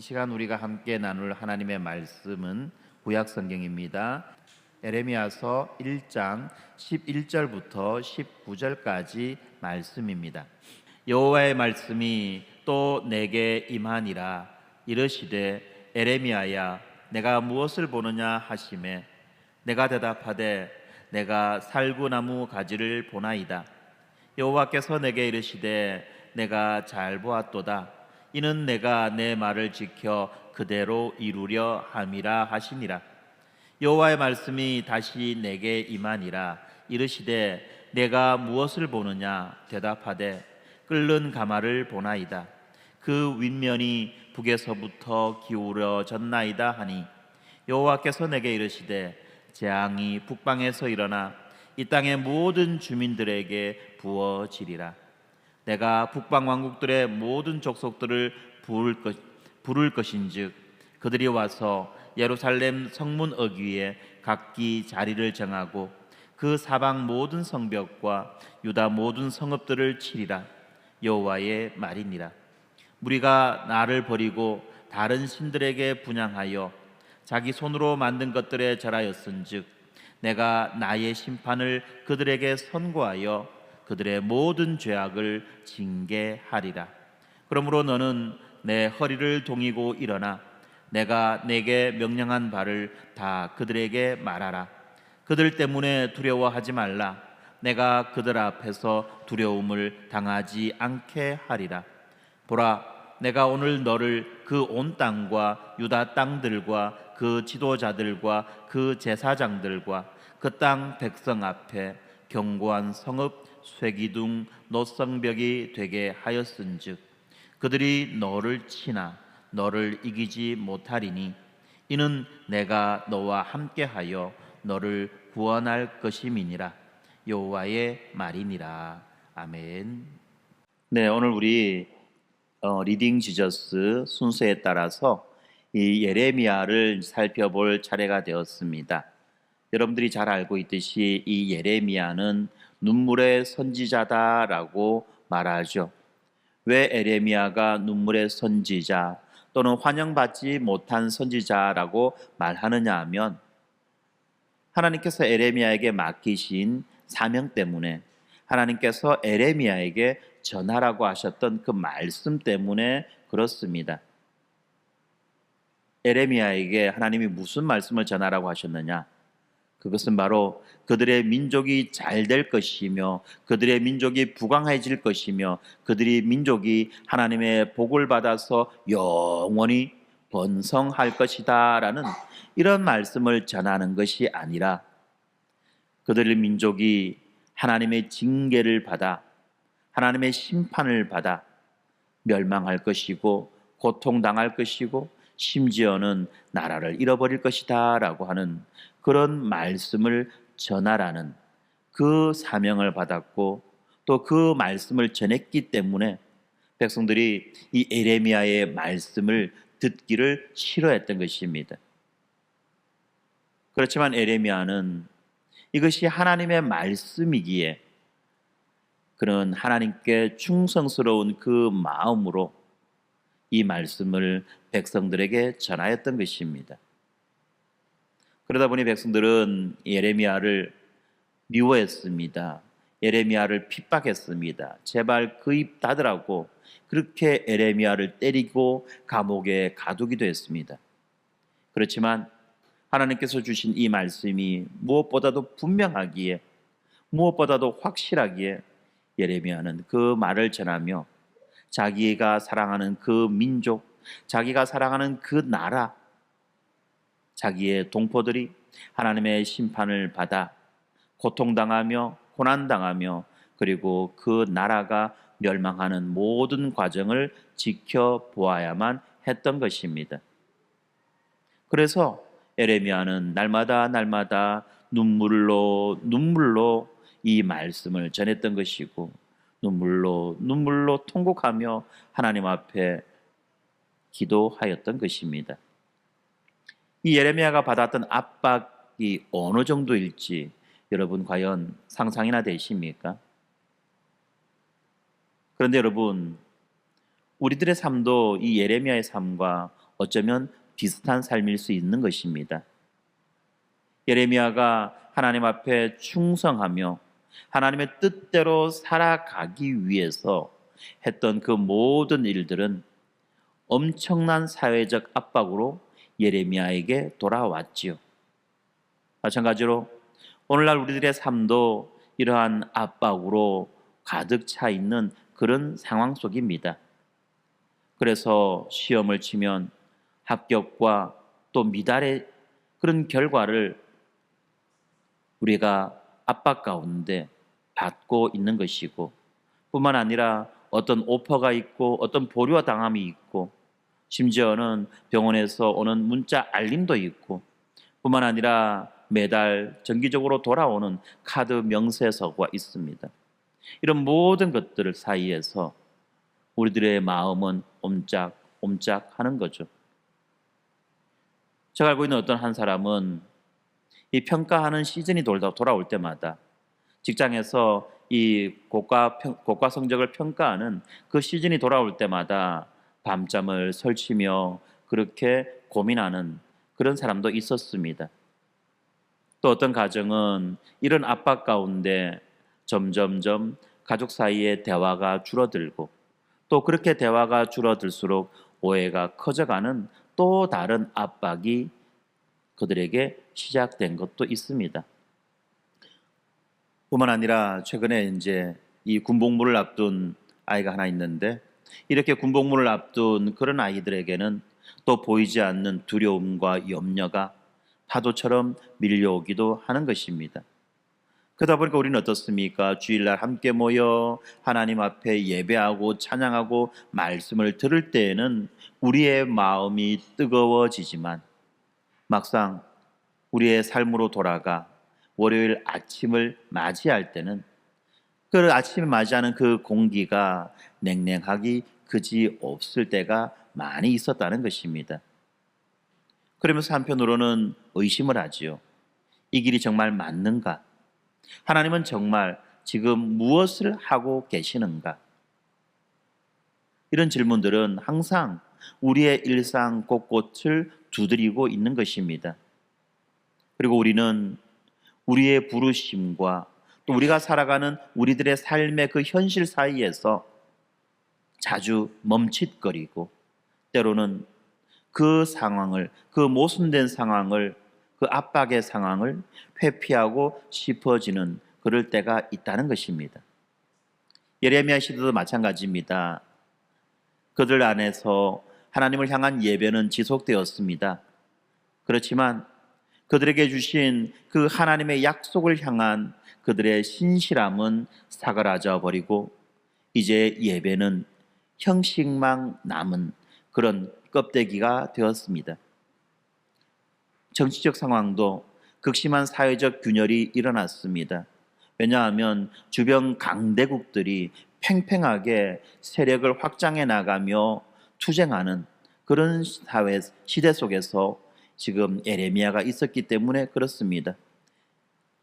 이 시간 우리가 함께 나눌 하나님의 말씀은 구약 성경입니다. 에레미야서 1장 11절부터 19절까지 말씀입니다. 여호와의 말씀이 또 내게 임하니라. 이르시되 에레미야야 내가 무엇을 보느냐 하시매 내가 대답하되 내가 살구나무 가지를 보나이다. 여호와께서 내게 이르시되 내가 잘 보았도다. 이는 내가 내 말을 지켜 그대로 이루려 함이라 하시니라. 여호와의 말씀이 다시 내게 임하니라. 이르시되 내가 무엇을 보느냐 대답하되 끓는 가마를 보나이다. 그 윗면이 북에서부터 기울어졌나이다 하니 여호와께서 내게 이르시되 재앙이 북방에서 일어나 이 땅의 모든 주민들에게 부어지리라. 내가 북방 왕국들의 모든 족속들을 부를 것인즉 그들이 와서 예루살렘 성문 어귀에 각기 자리를 정하고 그 사방 모든 성벽과 유다 모든 성읍들을 치리라. 여호와의 말이니라. 무리가 나를 버리고 다른 신들에게 분향하여 자기 손으로 만든 것들에 절하였은즉 내가 나의 심판을 그들에게 선고하여 그들의 모든 죄악을 징계하리라. 그러므로 너는 내 허리를 동이고 일어나 내가 내게 명령한 바를 다 그들에게 말하라. 그들 때문에 두려워하지 말라. 내가 그들 앞에서 두려움을 당하지 않게 하리라. 보라, 내가 오늘 너를 그 온 땅과 유다 땅들과 그 지도자들과 그 제사장들과 그 땅 백성 앞에 견고한 성읍 쇠기둥 노성벽이 되게 하였은즉 그들이 너를 치나 너를 이기지 못하리니 이는 내가 너와 함께하여 너를 구원할 것임이니라. 여호와의 말이니라. 아멘. 네, 오늘 우리 리딩 지저스 순서에 따라서 이 예레미야를 살펴볼 차례가 되었습니다. 여러분들이 잘 알고 있듯이 이 예레미야는 눈물의 선지자다라고 말하죠. 왜 에레미야가 눈물의 선지자 또는 환영받지 못한 선지자라고 말하느냐 하면 하나님께서 에레미야에게 맡기신 사명 때문에 하나님께서 에레미야에게 전하라고 하셨던 그 말씀 때문에 그렇습니다. 에레미야에게 하나님이 무슨 말씀을 전하라고 하셨느냐? 그것은 바로 그들의 민족이 잘 될 것이며 그들의 민족이 부강해질 것이며 그들의 민족이 하나님의 복을 받아서 영원히 번성할 것이다 라는 이런 말씀을 전하는 것이 아니라 그들의 민족이 하나님의 징계를 받아 하나님의 심판을 받아 멸망할 것이고 고통당할 것이고 심지어는 나라를 잃어버릴 것이다 라고 하는 그런 말씀을 전하라는 그 사명을 받았고 또 그 말씀을 전했기 때문에 백성들이 이 에레미야의 말씀을 듣기를 싫어했던 것입니다. 그렇지만 에레미야는 이것이 하나님의 말씀이기에 그는 하나님께 충성스러운 그 마음으로 이 말씀을 백성들에게 전하였던 것입니다. 그러다 보니 백성들은 예레미야를 미워했습니다. 예레미야를 핍박했습니다. 제발 그 입 닫으라고 그렇게 예레미야를 때리고 감옥에 가두기도 했습니다. 그렇지만 하나님께서 주신 이 말씀이 무엇보다도 분명하기에 무엇보다도 확실하기에 예레미야는 그 말을 전하며 자기가 사랑하는 그 민족, 자기가 사랑하는 그 나라, 자기의 동포들이 하나님의 심판을 받아 고통당하며 고난당하며 그리고 그 나라가 멸망하는 모든 과정을 지켜보아야만 했던 것입니다. 그래서 에레미야는 날마다 눈물로 이 말씀을 전했던 것이고 눈물로 통곡하며 하나님 앞에 기도하였던 것입니다. 이 예레미야가 받았던 압박이 어느 정도일지 여러분 과연 상상이나 되십니까? 그런데 여러분 우리들의 삶도 이 예레미야의 삶과 어쩌면 비슷한 삶일 수 있는 것입니다. 예레미야가 하나님 앞에 충성하며 하나님의 뜻대로 살아가기 위해서 했던 그 모든 일들은 엄청난 사회적 압박으로 예레미야에게 돌아왔지요. 마찬가지로 오늘날 우리들의 삶도 이러한 압박으로 가득 차 있는 그런 상황 속입니다. 그래서 시험을 치면 합격과 또 미달의 그런 결과를 우리가 압박 가운데 받고 있는 것이고, 뿐만 아니라 어떤 오퍼가 있고 어떤 보류와 당함이 있고, 심지어는 병원에서 오는 문자 알림도 있고, 뿐만 아니라 매달 정기적으로 돌아오는 카드 명세서가 있습니다. 이런 모든 것들 사이에서 우리들의 마음은 옴짝옴짝하는 거죠. 제가 알고 있는 어떤 한 사람은 이 평가하는 시즌이 돌아올 때마다 직장에서 이 고과 성적을 평가하는 그 시즌이 돌아올 때마다 밤잠을 설치며 그렇게 고민하는 그런 사람도 있었습니다. 또 어떤 가정은 이런 압박 가운데 점점점 가족 사이의 대화가 줄어들고, 또 그렇게 대화가 줄어들수록 오해가 커져가는 또 다른 압박이 그들에게 시작된 것도 있습니다. 뿐만 아니라 최근에 이제 이 군복무를 앞둔 아이가 하나 있는데, 이렇게 군복무를 앞둔 그런 아이들에게는 또 보이지 않는 두려움과 염려가 파도처럼 밀려오기도 하는 것입니다. 그러다 보니까 우리는 어떻습니까? 주일날 함께 모여 하나님 앞에 예배하고 찬양하고 말씀을 들을 때에는 우리의 마음이 뜨거워지지만, 막상 우리의 삶으로 돌아가 월요일 아침을 맞이할 때는 그 아침을 맞이하는 그 공기가 냉랭하기 그지 없을 때가 많이 있었다는 것입니다. 그러면서 한편으로는 의심을 하지요. 이 길이 정말 맞는가? 하나님은 정말 지금 무엇을 하고 계시는가? 이런 질문들은 항상 우리의 일상 곳곳을 두드리고 있는 것입니다. 그리고 우리는 우리의 부르심과 또 우리가 살아가는 우리들의 삶의 그 현실 사이에서 자주 멈칫거리고, 때로는 그 상황을, 그 모순된 상황을, 그 압박의 상황을 회피하고 싶어지는 그럴 때가 있다는 것입니다. 예레미야 시대도 마찬가지입니다. 그들 안에서 하나님을 향한 예배는 지속되었습니다. 그렇지만 그들에게 주신 그 하나님의 약속을 향한 그들의 신실함은 사그라져 버리고, 이제 예배는 형식만 남은 그런 껍데기가 되었습니다. 정치적 상황도 극심한 사회적 균열이 일어났습니다. 왜냐하면 주변 강대국들이 팽팽하게 세력을 확장해 나가며 투쟁하는 그런 시대 속에서 지금 예레미야가 있었기 때문에 그렇습니다.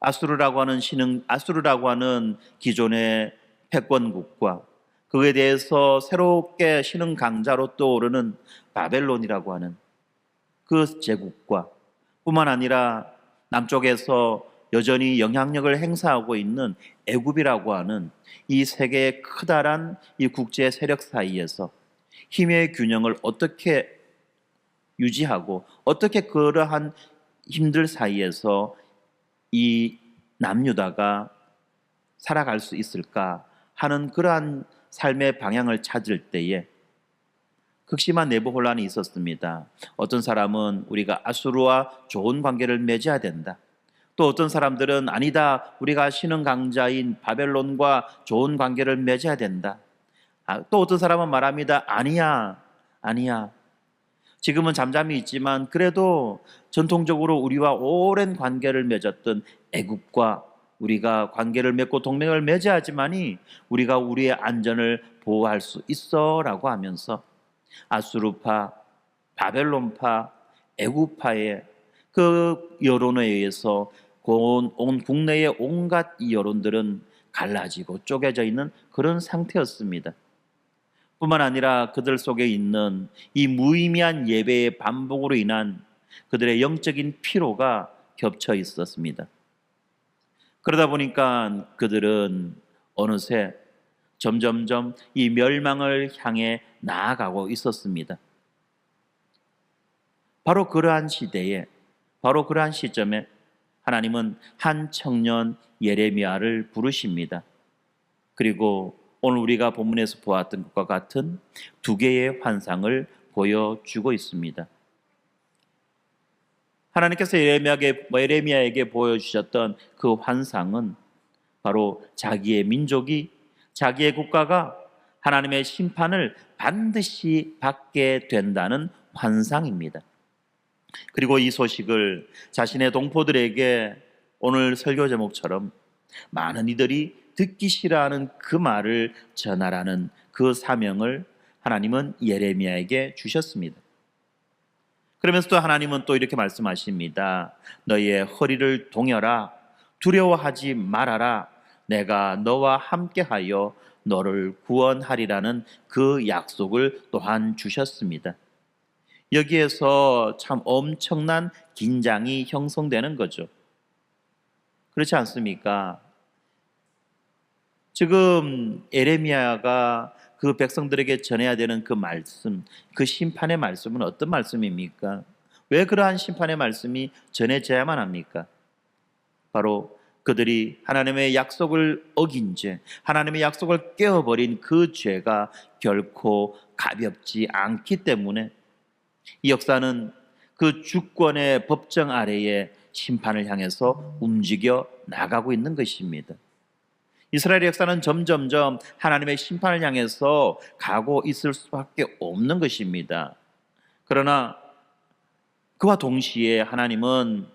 아수르라고 하는 기존의 패권국과 그에 대해서 새롭게 신흥 강자로 떠오르는 바벨론이라고 하는 그 제국과, 뿐만 아니라 남쪽에서 여전히 영향력을 행사하고 있는 애굽이라고 하는 이 세계의 커다란 이 국제 세력 사이에서 힘의 균형을 어떻게 유지하고, 어떻게 그러한 힘들 사이에서 이 남유다가 살아갈 수 있을까 하는 그러한 삶의 방향을 찾을 때에 극심한 내부 혼란이 있었습니다. 어떤 사람은 우리가 아수르와 좋은 관계를 맺어야 된다. 또 어떤 사람들은 아니다, 우리가 신흥 강자인 바벨론과 좋은 관계를 맺어야 된다. 또 어떤 사람은 말합니다. 아니야. 지금은 잠잠히 있지만 그래도 전통적으로 우리와 오랜 관계를 맺었던 애국과 우리가 관계를 맺고 동맹을 맺어야지만이 우리가 우리의 안전을 보호할 수 있어 라고 하면서 아수르파, 바벨론파, 애국파의 그 여론에 의해서 온 국내의 온갖 이 여론들은 갈라지고 쪼개져 있는 그런 상태였습니다. 뿐만 아니라 그들 속에 있는 이 무의미한 예배의 반복으로 인한 그들의 영적인 피로가 겹쳐 있었습니다. 그러다 보니까 그들은 어느새 점점점 이 멸망을 향해 나아가고 있었습니다. 바로 그러한 시대에, 바로 그러한 시점에 하나님은 한 청년 예레미야를 부르십니다. 그리고 오늘 우리가 본문에서 보았던 것과 같은 두 개의 환상을 보여주고 있습니다. 하나님께서 예레미야에게 보여주셨던 그 환상은 바로 자기의 민족이, 자기의 국가가 하나님의 심판을 반드시 받게 된다는 환상입니다. 그리고 이 소식을 자신의 동포들에게 오늘 설교 제목처럼 많은 이들이 듣기 싫어하는 그 말을 전하라는 그 사명을 하나님은 예레미야에게 주셨습니다. 그러면서 또 하나님은 또 이렇게 말씀하십니다. 너희의 허리를 동여라. 두려워하지 말아라. 내가 너와 함께하여 너를 구원하리라는 그 약속을 또한 주셨습니다. 여기에서 참 엄청난 긴장이 형성되는 거죠. 그렇지 않습니까? 지금 예레미야가 그 백성들에게 전해야 되는 그 말씀, 그 심판의 말씀은 어떤 말씀입니까? 왜 그러한 심판의 말씀이 전해져야만 합니까? 바로 그들이 하나님의 약속을 어긴 죄, 하나님의 약속을 깨어버린 그 죄가 결코 가볍지 않기 때문에 이 역사는 그 주권의 법정 아래에 심판을 향해서 움직여 나가고 있는 것입니다. 이스라엘의 역사는 점점점 하나님의 심판을 향해서 가고 있을 수밖에 없는 것입니다. 그러나 그와 동시에 하나님은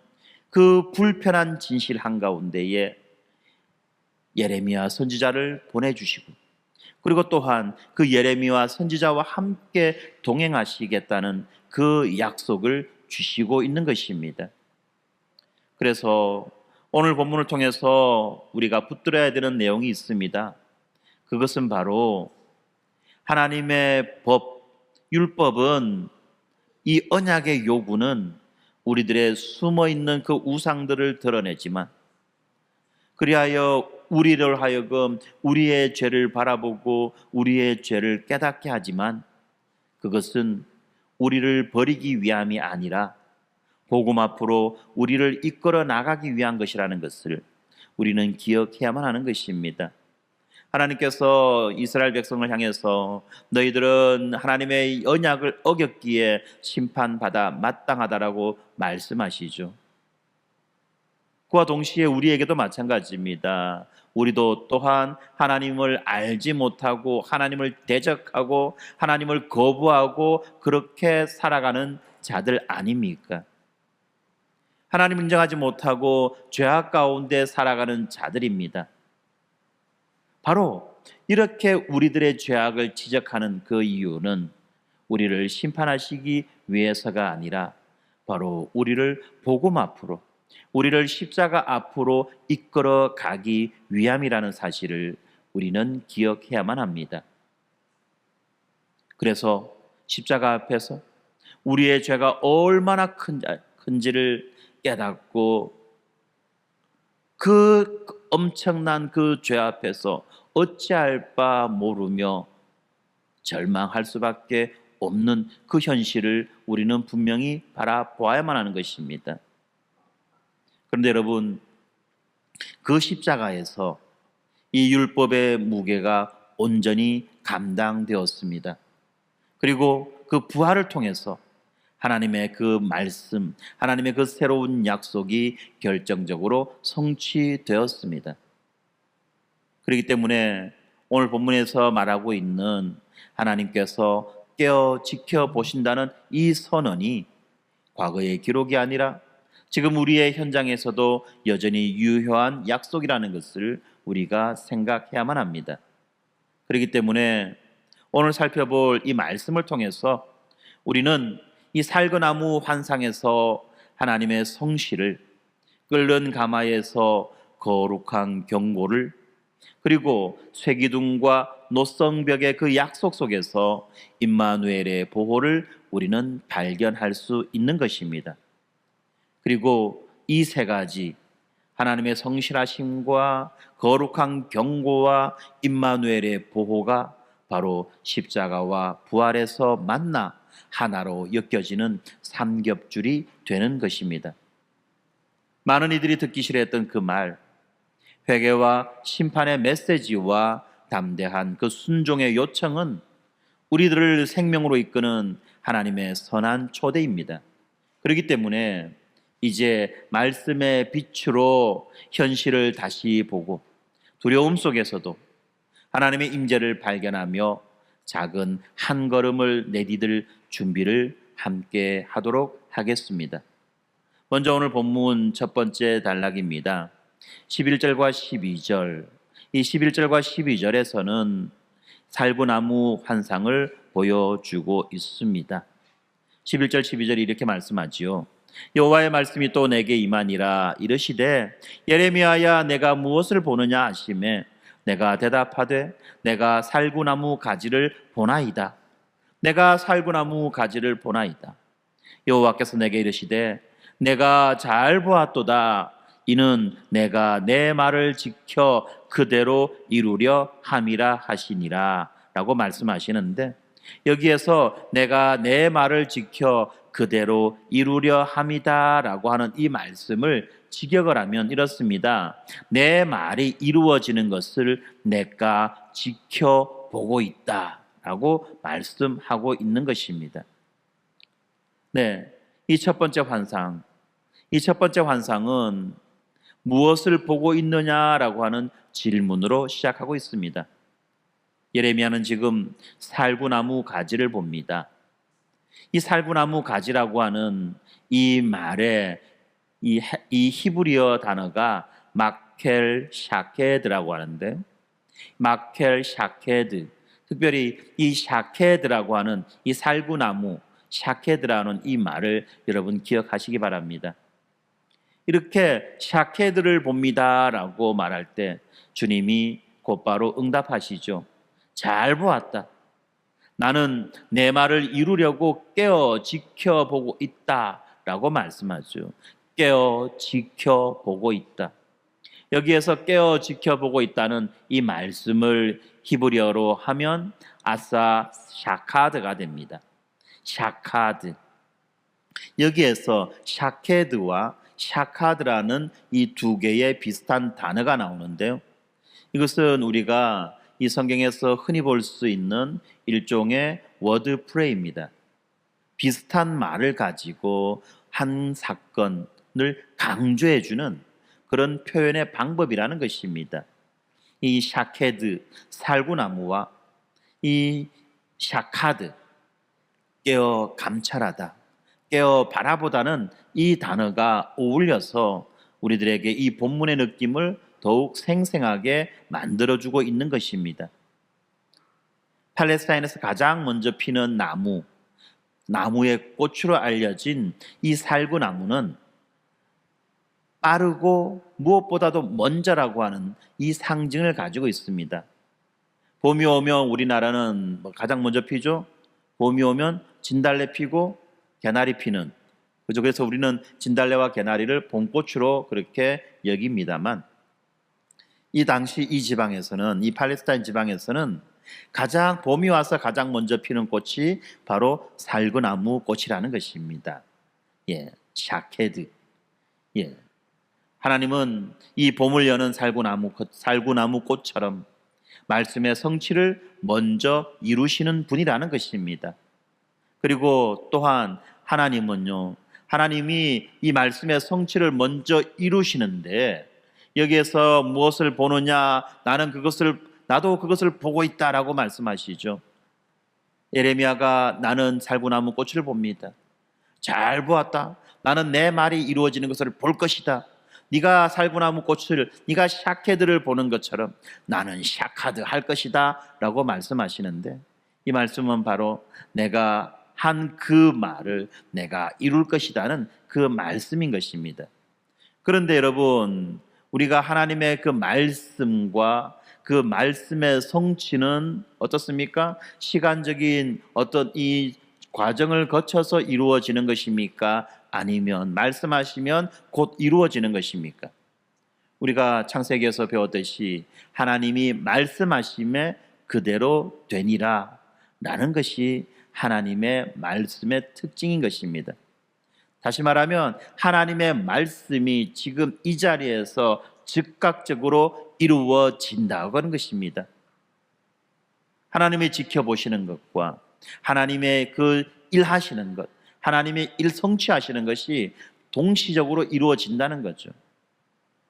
그 불편한 진실 한가운데에 예레미야 선지자를 보내주시고, 그리고 또한 그 예레미야 선지자와 함께 동행하시겠다는 그 약속을 주시고 있는 것입니다. 그래서 오늘 본문을 통해서 우리가 붙들어야 되는 내용이 있습니다. 그것은 바로 하나님의 법, 율법은, 이 언약의 요구는 우리들의 숨어있는 그 우상들을 드러내지만, 그리하여 우리를 하여금 우리의 죄를 바라보고 우리의 죄를 깨닫게 하지만, 그것은 우리를 버리기 위함이 아니라 복음 앞으로 우리를 이끌어 나가기 위한 것이라는 것을 우리는 기억해야만 하는 것입니다. 하나님께서 이스라엘 백성을 향해서 너희들은 하나님의 언약을 어겼기에 심판받아 마땅하다라고 말씀하시죠. 그와 동시에 우리에게도 마찬가지입니다. 우리도 또한 하나님을 알지 못하고 하나님을 대적하고 하나님을 거부하고 그렇게 살아가는 자들 아닙니까? 하나님을 인정하지 못하고 죄악 가운데 살아가는 자들입니다. 바로 이렇게 우리들의 죄악을 지적하는 그 이유는 우리를 심판하시기 위해서가 아니라 바로 우리를 복음 앞으로, 우리를 십자가 앞으로 이끌어 가기 위함이라는 사실을 우리는 기억해야만 합니다. 그래서 십자가 앞에서 우리의 죄가 얼마나 큰지를 깨닫고 그 엄청난 그 죄 앞에서 어찌할 바 모르며 절망할 수밖에 없는 그 현실을 우리는 분명히 바라보아야만 하는 것입니다. 그런데 여러분, 그 십자가에서 이 율법의 무게가 온전히 감당되었습니다. 그리고 그 부활을 통해서 하나님의 그 말씀, 하나님의 그 새로운 약속이 결정적으로 성취되었습니다. 그렇기 때문에 오늘 본문에서 말하고 있는 하나님께서 깨어 지켜보신다는 이 선언이 과거의 기록이 아니라 지금 우리의 현장에서도 여전히 유효한 약속이라는 것을 우리가 생각해야만 합니다. 그렇기 때문에 오늘 살펴볼 이 말씀을 통해서 우리는 이 살그나무 환상에서 하나님의 성실을, 끓는 가마에서 거룩한 경고를, 그리고 쇠기둥과 노성벽의 그 약속 속에서 임마누엘의 보호를 우리는 발견할 수 있는 것입니다. 그리고 이 세 가지, 하나님의 성실하심과 거룩한 경고와 임마누엘의 보호가 바로 십자가와 부활에서 만나 하나로 엮여지는 삼겹줄이 되는 것입니다. 많은 이들이 듣기 싫어했던 그 말, 회개와 심판의 메시지와 담대한 그 순종의 요청은 우리들을 생명으로 이끄는 하나님의 선한 초대입니다. 그렇기 때문에 이제 말씀의 빛으로 현실을 다시 보고 두려움 속에서도 하나님의 임재를 발견하며 작은 한 걸음을 내디딜 준비를 함께 하도록 하겠습니다. 먼저 오늘 본문 첫 번째 단락입니다. 11절과 12절. 이 11절과 12절에서는 살구나무 환상을 보여주고 있습니다. 11절 12절이 이렇게 말씀하지요. 여호와의 말씀이 또 내게 임하니라 이르시되 예레미야야 내가 무엇을 보느냐 하시매 내가 대답하되 내가 살구나무 가지를 보나이다. 내가 살구나무 가지를 보나이다. 여호와께서 내게 이르시되 내가 잘 보았도다. 이는 내가 내 말을 지켜 그대로 이루려 함이라 하시니라 라고 말씀하시는데, 여기에서 내가 내 말을 지켜 그대로 이루려 함이다 라고 하는 이 말씀을 직역을 하면 이렇습니다. 내 말이 이루어지는 것을 내가 지켜보고 있다 라고 말씀하고 있는 것입니다. 네, 이 첫 번째 환상은 무엇을 보고 있느냐라고 하는 질문으로 시작하고 있습니다. 예레미야는 지금 살구나무 가지를 봅니다. 이 살구나무 가지라고 하는 이 말에 이 히브리어 단어가 마켈 샤케드라고 하는데, 마켈 샤케드, 특별히 이 샤케드라고 하는 이 살구나무 샤케드라는 이 말을 여러분 기억하시기 바랍니다. 이렇게 샤케드를 봅니다라고 말할 때 주님이 곧바로 응답하시죠. 잘 보았다. 나는 내 말을 이루려고 깨어 지켜보고 있다라고 말씀하죠. 깨어 지켜보고 있다. 여기에서 깨어 지켜보고 있다는 이 말씀을 히브리어로 하면 아사 샤카드가 됩니다. 샤카드. 여기에서 샤케드와 샤카드라는 이 두 개의 비슷한 단어가 나오는데요. 이것은 우리가 이 성경에서 흔히 볼 수 있는 일종의 워드 플레이입니다. 비슷한 말을 가지고 한 사건을 강조해주는 그런 표현의 방법이라는 것입니다. 이 샤케드, 살구나무와 이 샤카드, 깨어 감찰하다, 깨어 바라보다는 이 단어가 어울려서 우리들에게 이 본문의 느낌을 더욱 생생하게 만들어주고 있는 것입니다. 팔레스타인에서 가장 먼저 피는 나무의 꽃으로 알려진 이 살구나무는 빠르고 무엇보다도 먼저라고 하는 이 상징을 가지고 있습니다. 봄이 오면 우리나라는 가장 먼저 피죠. 봄이 오면 진달래 피고 개나리 피는, 그죠? 그래서 우리는 진달래와 개나리를 봄꽃으로 그렇게 여깁니다만, 이 당시 이 지방에서는, 이 팔레스타인 지방에서는 가장 봄이 와서 가장 먼저 피는 꽃이 바로 살구나무 꽃이라는 것입니다. 예, 샤케드. 예, 하나님은 이 봄을 여는 살구나무 꽃처럼 말씀의 성취를 먼저 이루시는 분이라는 것입니다. 그리고 또한 하나님이 이 말씀의 성취를 먼저 이루시는데, 여기에서 무엇을 보느냐, 나도 그것을 보고 있다라고 말씀하시죠. 예레미야가 나는 살구나무 꽃을 봅니다. 잘 보았다. 나는 내 말이 이루어지는 것을 볼 것이다. 네가 살구나무 꽃을, 네가 샤케드를 보는 것처럼 나는 샤카드 할 것이다 라고 말씀하시는데, 이 말씀은 바로 내가 한 그 말을 내가 이룰 것이다는 그 말씀인 것입니다. 그런데 여러분, 우리가 하나님의 그 말씀과 그 말씀의 성취는 어떻습니까? 시간적인 어떤 이 과정을 거쳐서 이루어지는 것입니까? 아니면 말씀하시면 곧 이루어지는 것입니까? 우리가 창세기에서 배웠듯이 하나님이 말씀하심에 그대로 되니라 라는 것이 하나님의 말씀의 특징인 것입니다. 다시 말하면 하나님의 말씀이 지금 이 자리에서 즉각적으로 이루어진다고 하는 것입니다. 하나님이 지켜보시는 것과 하나님의 그 일하시는 것, 하나님의 일 성취하시는 것이 동시적으로 이루어진다는 거죠.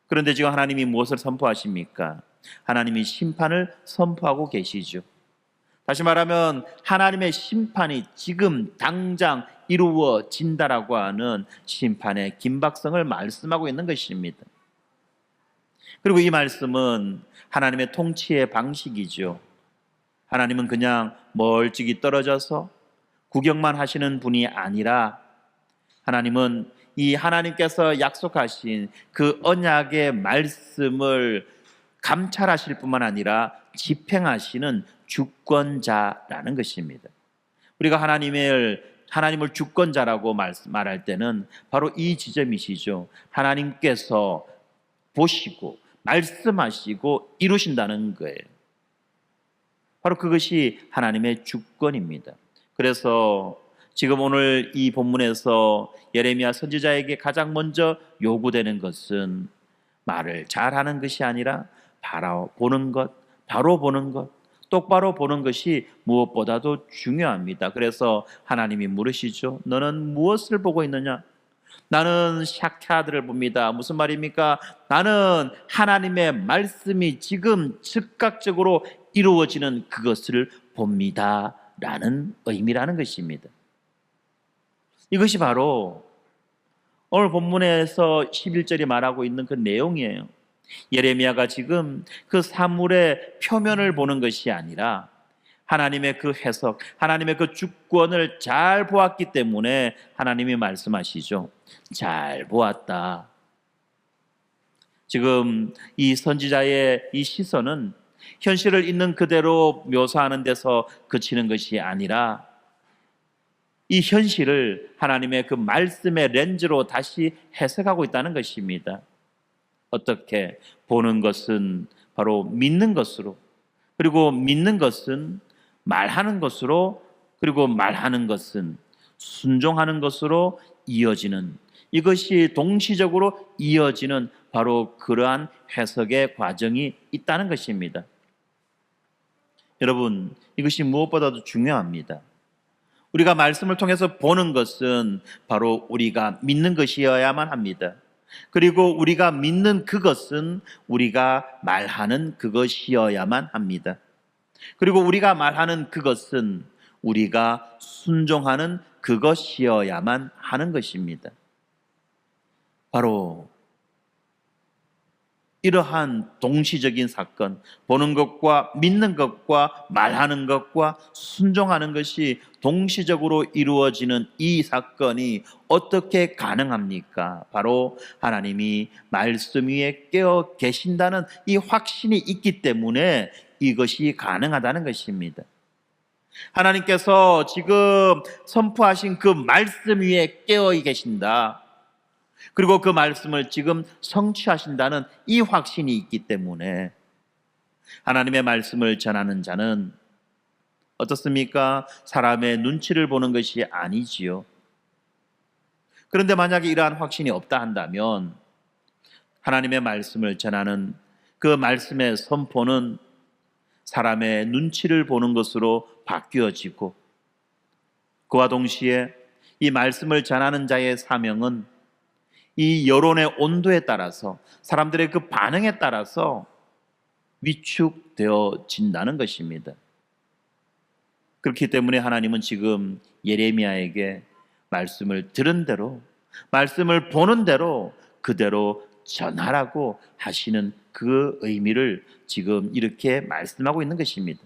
그런데 지금 하나님이 무엇을 선포하십니까? 하나님이 심판을 선포하고 계시죠. 다시 말하면 하나님의 심판이 지금 당장 이루어진다라고 하는 심판의 긴박성을 말씀하고 있는 것입니다. 그리고 이 말씀은 하나님의 통치의 방식이죠. 하나님은 그냥 멀찍이 떨어져서 구경만 하시는 분이 아니라 하나님은 이 하나님께서 약속하신 그 언약의 말씀을 감찰하실 뿐만 아니라 집행하시는 주권자라는 것입니다. 우리가 하나님을 주권자라고 말할 때는 바로 이 지점이시죠. 하나님께서 보시고 말씀하시고 이루신다는 거예요. 바로 그것이 하나님의 주권입니다. 그래서 지금 오늘 이 본문에서 예레미야 선지자에게 가장 먼저 요구되는 것은 말을 잘하는 것이 아니라 바로 보는 것, 똑바로 보는 것이 무엇보다도 중요합니다. 그래서 하나님이 물으시죠. 너는 무엇을 보고 있느냐? 나는 샤캬드를 봅니다. 무슨 말입니까? 나는 하나님의 말씀이 지금 즉각적으로 이루어지는 그것을 봅니다. 라는 의미라는 것입니다. 이것이 바로 오늘 본문에서 11절이 말하고 있는 그 내용이에요. 예레미야가 지금 그 사물의 표면을 보는 것이 아니라 하나님의 그 해석, 하나님의 그 주권을 잘 보았기 때문에 하나님이 말씀하시죠. 잘 보았다. 지금 이 선지자의 이 시선은 현실을 있는 그대로 묘사하는 데서 그치는 것이 아니라 이 현실을 하나님의 그 말씀의 렌즈로 다시 해석하고 있다는 것입니다. 어떻게? 보는 것은 바로 믿는 것으로, 그리고 믿는 것은 말하는 것으로, 그리고 말하는 것은 순종하는 것으로 이어지는, 이것이 동시적으로 이어지는 바로 그러한 해석의 과정이 있다는 것입니다. 여러분, 이것이 무엇보다도 중요합니다. 우리가 말씀을 통해서 보는 것은 바로 우리가 믿는 것이어야만 합니다. 그리고 우리가 믿는 그것은 우리가 말하는 그것이어야만 합니다. 그리고 우리가 말하는 그것은 우리가 순종하는 그것이어야만 하는 것입니다. 바로 이러한 동시적인 사건, 보는 것과 믿는 것과 말하는 것과 순종하는 것이 동시적으로 이루어지는 이 사건이 어떻게 가능합니까? 바로 하나님이 말씀 위에 깨어 계신다는 이 확신이 있기 때문에 이것이 가능하다는 것입니다. 하나님께서 지금 선포하신 그 말씀 위에 깨어 계신다. 그리고 그 말씀을 지금 성취하신다는 이 확신이 있기 때문에 하나님의 말씀을 전하는 자는 어떻습니까? 사람의 눈치를 보는 것이 아니지요. 그런데 만약에 이러한 확신이 없다 한다면 하나님의 말씀을 전하는 그 말씀의 선포는 사람의 눈치를 보는 것으로 바뀌어지고, 그와 동시에 이 말씀을 전하는 자의 사명은 이 여론의 온도에 따라서, 사람들의 그 반응에 따라서 위축되어진다는 것입니다. 그렇기 때문에 하나님은 지금 예레미야에게 말씀을 들은 대로, 말씀을 보는 대로 그대로 전하라고 하시는 그 의미를 지금 이렇게 말씀하고 있는 것입니다.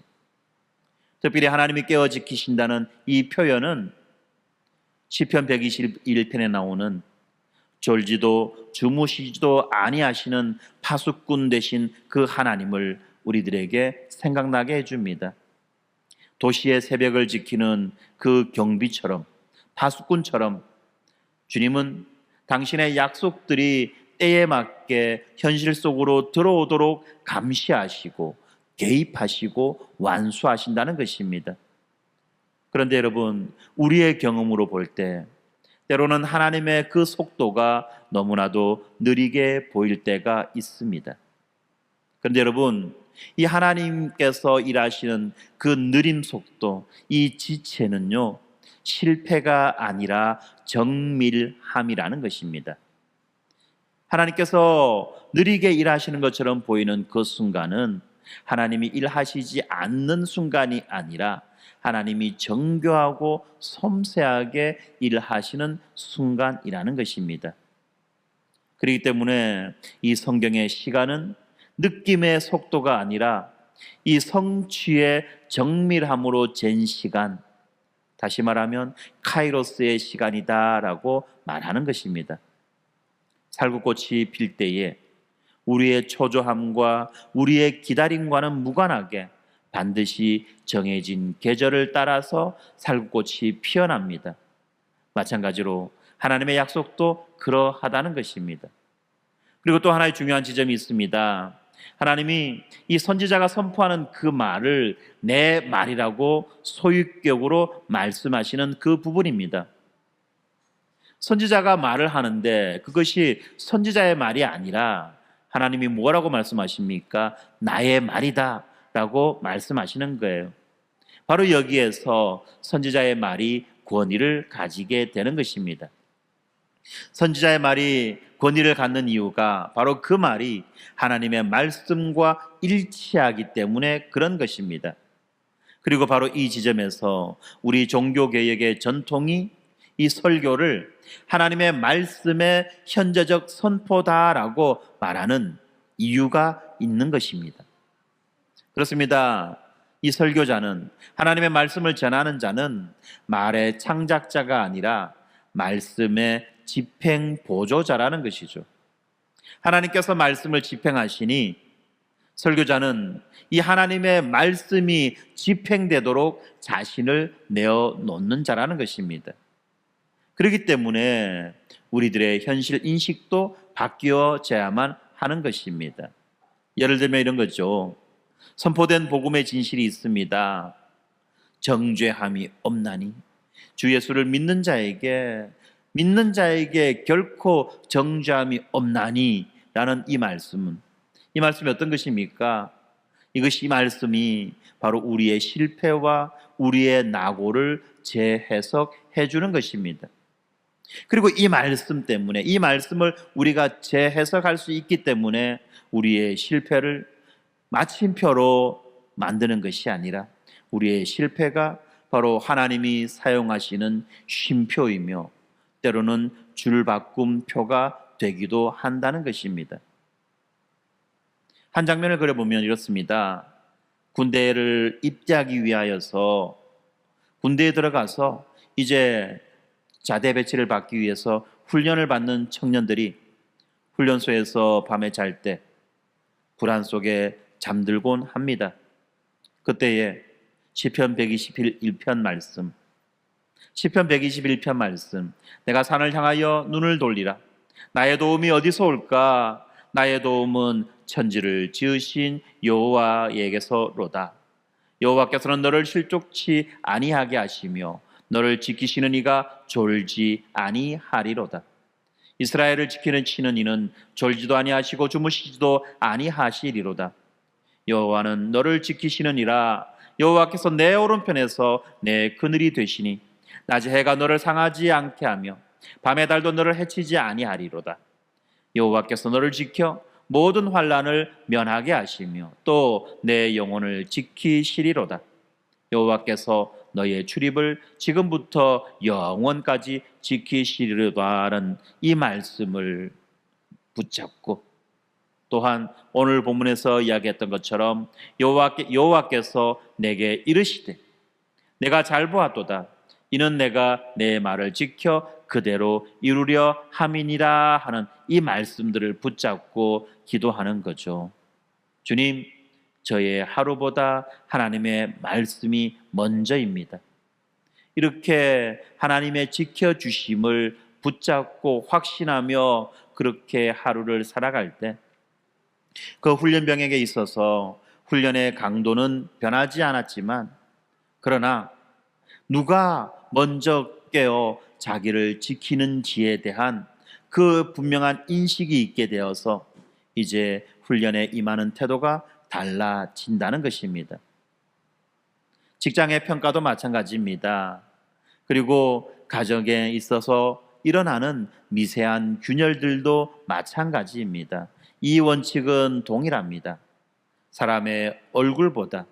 특별히 하나님이 깨어 지키신다는 이 표현은 시편 121편에 나오는 졸지도 주무시지도 아니하시는 파수꾼 되신 그 하나님을 우리들에게 생각나게 해줍니다. 도시의 새벽을 지키는 그 경비처럼, 파수꾼처럼 주님은 당신의 약속들이 때에 맞게 현실 속으로 들어오도록 감시하시고 개입하시고 완수하신다는 것입니다. 그런데 여러분, 우리의 경험으로 볼 때 때로는 하나님의 그 속도가 너무나도 느리게 보일 때가 있습니다. 그런데 여러분, 이 하나님께서 일하시는 그 느림 속도, 이 지체는요, 실패가 아니라 정밀함이라는 것입니다. 하나님께서 느리게 일하시는 것처럼 보이는 그 순간은 하나님이 일하시지 않는 순간이 아니라 하나님이 정교하고 섬세하게 일하시는 순간이라는 것입니다. 그렇기 때문에 이 성경의 시간은 느낌의 속도가 아니라 이 성취의 정밀함으로 잰 시간, 다시 말하면 카이로스의 시간이다라고 말하는 것입니다. 살구꽃이 필 때에 우리의 초조함과 우리의 기다림과는 무관하게 반드시 정해진 계절을 따라서 살구꽃이 피어납니다. 마찬가지로 하나님의 약속도 그러하다는 것입니다. 그리고 또 하나의 중요한 지점이 있습니다. 하나님이 이 선지자가 선포하는 그 말을 내 말이라고 소유격으로 말씀하시는 그 부분입니다. 선지자가 말을 하는데 그것이 선지자의 말이 아니라 하나님이 뭐라고 말씀하십니까? 나의 말이다 라고 말씀하시는 거예요. 바로 여기에서 선지자의 말이 권위를 가지게 되는 것입니다. 선지자의 말이 권위를 갖는 이유가 바로 그 말이 하나님의 말씀과 일치하기 때문에 그런 것입니다. 그리고 바로 이 지점에서 우리 종교개혁의 전통이 이 설교를 하나님의 말씀의 현재적 선포다라고 말하는 이유가 있는 것입니다. 그렇습니다. 이 설교자는, 하나님의 말씀을 전하는 자는 말의 창작자가 아니라 말씀의 집행 보조자라는 것이죠. 하나님께서 말씀을 집행하시니 설교자는 이 하나님의 말씀이 집행되도록 자신을 내어놓는 자라는 것입니다. 그렇기 때문에 우리들의 현실 인식도 바뀌어져야만 하는 것입니다. 예를 들면 이런 거죠. 선포된 복음의 진실이 있습니다. 정죄함이 없나니 주 예수를 믿는 자에게 결코 정죄함이 없나니 라는 이 말씀이 어떤 것입니까? 이 말씀이 바로 우리의 실패와 우리의 낙오를 재해석해 주는 것입니다. 그리고 이 말씀 때문에, 이 말씀을 우리가 재해석할 수 있기 때문에 우리의 실패를 마침표로 만드는 것이 아니라 우리의 실패가 바로 하나님이 사용하시는 쉼표이며 때로는 줄바꿈표가 되기도 한다는 것입니다. 한 장면을 그려보면 이렇습니다. 군대를 입대하기 위하여서 군대에 들어가서 이제 자대 배치를 받기 위해서 훈련을 받는 청년들이 훈련소에서 밤에 잘 때 불안 속에 잠들곤 합니다. 그때에 시편 121편 말씀, 시편 121편 말씀, 내가 산을 향하여 눈을 돌리라. 나의 도움이 어디서 올까? 나의 도움은 천지를 지으신 여호와에게서로다. 여호와께서는 너를 실족치 아니하게 하시며 너를 지키시는 이가 졸지 아니하리로다. 이스라엘을 지키는 치는 이는 졸지도 아니하시고 주무시지도 아니하시리로다. 여호와는 너를 지키시는 이라. 여호와께서 내 오른편에서 내 그늘이 되시니 낮에 해가 너를 상하지 않게 하며 밤의 달도 너를 해치지 아니하리로다. 여호와께서 너를 지켜 모든 환난을 면하게 하시며 또 내 영혼을 지키시리로다. 여호와께서 너의 출입을 지금부터 영원까지 지키시리로다는 이 말씀을 붙잡고 또한 오늘 본문에서 이야기했던 것처럼 여호와께서 내게 이르시되 내가 잘 보았도다. 이는 내가 내 말을 지켜 그대로 이루려 함이니라 하는 이 말씀들을 붙잡고 기도하는 거죠. 주님, 저의 하루보다 하나님의 말씀이 먼저입니다. 이렇게 하나님의 지켜주심을 붙잡고 확신하며 그렇게 하루를 살아갈 때 그 훈련병에게 있어서 훈련의 강도는 변하지 않았지만, 그러나 누가 먼저 깨어 자기를 지키는지에 대한 그 분명한 인식이 있게 되어서 이제 훈련에 임하는 태도가 달라진다는 것입니다. 직장의 평가도 마찬가지입니다. 그리고 가정에 있어서 일어나는 미세한 균열들도 마찬가지입니다. 이 원칙은 동일합니다. 사람의 얼굴보다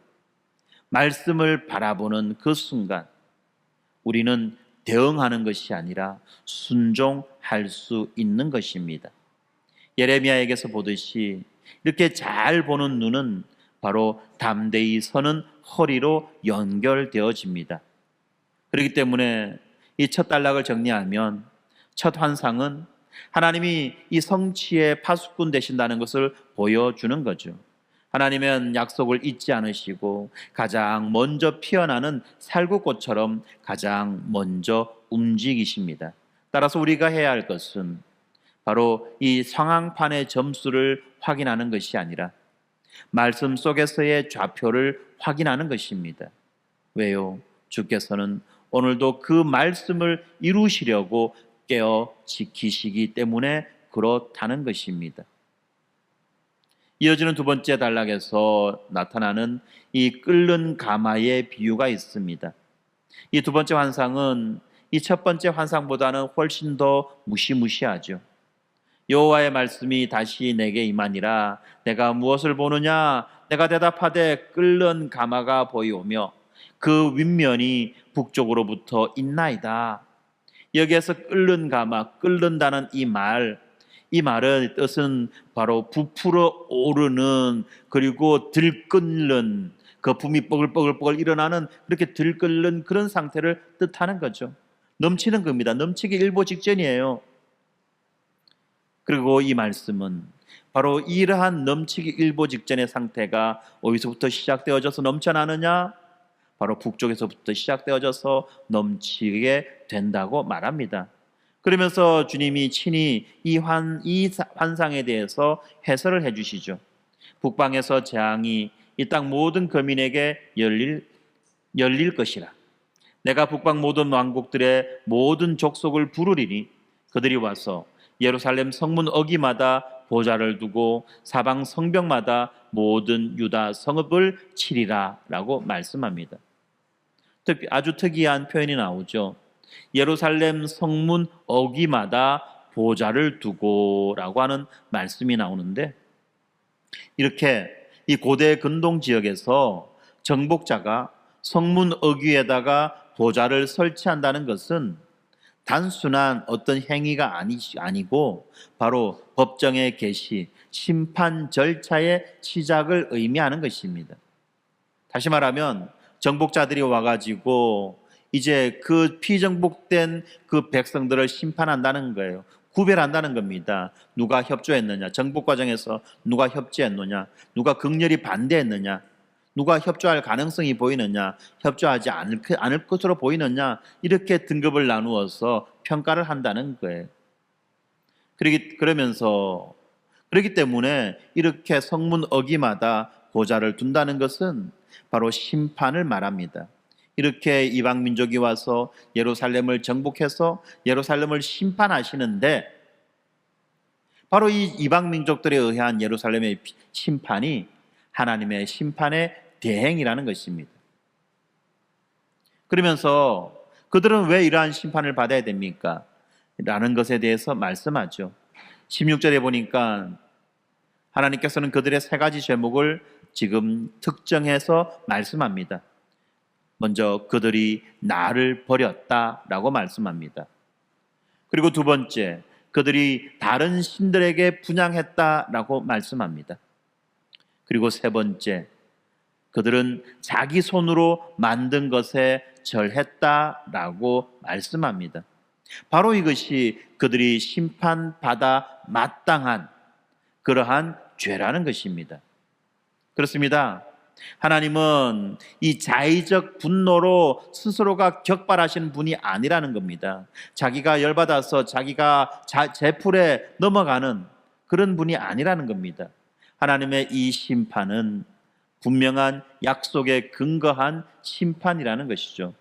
말씀을 바라보는 그 순간 우리는 대응하는 것이 아니라 순종할 수 있는 것입니다. 예레미야에게서 보듯이 이렇게 잘 보는 눈은 바로 담대히 서는 허리로 연결되어집니다. 그렇기 때문에 이 첫 단락을 정리하면 첫 환상은 하나님이 이 성취의 파수꾼 되신다는 것을 보여주는 거죠. 하나님은 약속을 잊지 않으시고 가장 먼저 피어나는 살구꽃처럼 가장 먼저 움직이십니다. 따라서 우리가 해야 할 것은 바로 이 상황판의 점수를 확인하는 것이 아니라 말씀 속에서의 좌표를 확인하는 것입니다. 왜요? 주께서는 오늘도 그 말씀을 이루시려고 깨어 지키시기 때문에 그렇다는 것입니다. 이어지는 두 번째 단락에서 나타나는 이 끓는 가마의 비유가 있습니다. 이 두 번째 환상은 이 첫 번째 환상보다는 훨씬 더 무시무시하죠. 여호와의 말씀이 다시 내게 임하니라. 내가 무엇을 보느냐? 내가 대답하되 끓는 가마가 보이오며 그 윗면이 북쪽으로부터 있나이다. 여기에서 끓는 가마, 끓는다는 이 말의 뜻은 바로 부풀어 오르는, 그리고 들끓는, 거품이 뻐글뻐글 일어나는, 그렇게 들끓는 그런 상태를 뜻하는 거죠. 넘치는 겁니다. 넘치기 일보 직전이에요. 그리고 이 말씀은 바로 이러한 넘치기 일보 직전의 상태가 어디서부터 시작되어져서 넘쳐나느냐? 바로 북쪽에서부터 시작되어져서 넘치게 된다고 말합니다. 그러면서 주님이 친히 이 환상에 대해서 해설을 해주시죠. 북방에서 재앙이 이 땅 모든 거민에게 열릴 것이라. 내가 북방 모든 왕국들의 모든 족속을 부르리니 그들이 와서 예루살렘 성문 어기마다 보좌를 두고 사방 성벽마다 모든 유다 성읍을 치리라 라고 말씀합니다. 아주 특이한 표현이 나오죠. 예루살렘 성문 어기마다 보좌를 두고 라고 하는 말씀이 나오는데, 이렇게 이 고대 근동 지역에서 정복자가 성문 어귀에다가 보좌를 설치한다는 것은 단순한 어떤 행위가 아니고 바로 법정의 계시, 심판 절차의 시작을 의미하는 것입니다. 다시 말하면 정복자들이 와가지고 이제 그 피정복된 그 백성들을 심판한다는 거예요. 구별한다는 겁니다. 누가 협조했느냐, 정복 과정에서 누가 협조했느냐, 누가 극렬히 반대했느냐, 누가 협조할 가능성이 보이느냐, 협조하지 않을 것으로 보이느냐, 이렇게 등급을 나누어서 평가를 한다는 거예요. 그렇기 때문에 이렇게 성문 어기마다 보좌를 둔다는 것은 바로 심판을 말합니다. 이렇게 이방 민족이 와서 예루살렘을 정복해서 예루살렘을 심판하시는데, 바로 이 이방 민족들에 의한 예루살렘의 심판이 하나님의 심판의 대행이라는 것입니다. 그러면서 그들은 왜 이러한 심판을 받아야 됩니까? 라는 것에 대해서 말씀하죠. 16절에 보니까 하나님께서는 그들의 세 가지 제목을 지금 특정해서 말씀합니다. 먼저 그들이 나를 버렸다라고 말씀합니다. 그리고 두 번째, 그들이 다른 신들에게 분향했다라고 말씀합니다. 그리고 세 번째, 그들은 자기 손으로 만든 것에 절했다라고 말씀합니다. 바로 이것이 그들이 심판받아 마땅한 그러한 죄라는 것입니다. 그렇습니다. 하나님은 이 자의적 분노로 스스로가 격발하시는 분이 아니라는 겁니다. 자기가 열받아서 자기가 제풀에 넘어가는 그런 분이 아니라는 겁니다. 하나님의 이 심판은 분명한 약속에 근거한 심판이라는 것이죠.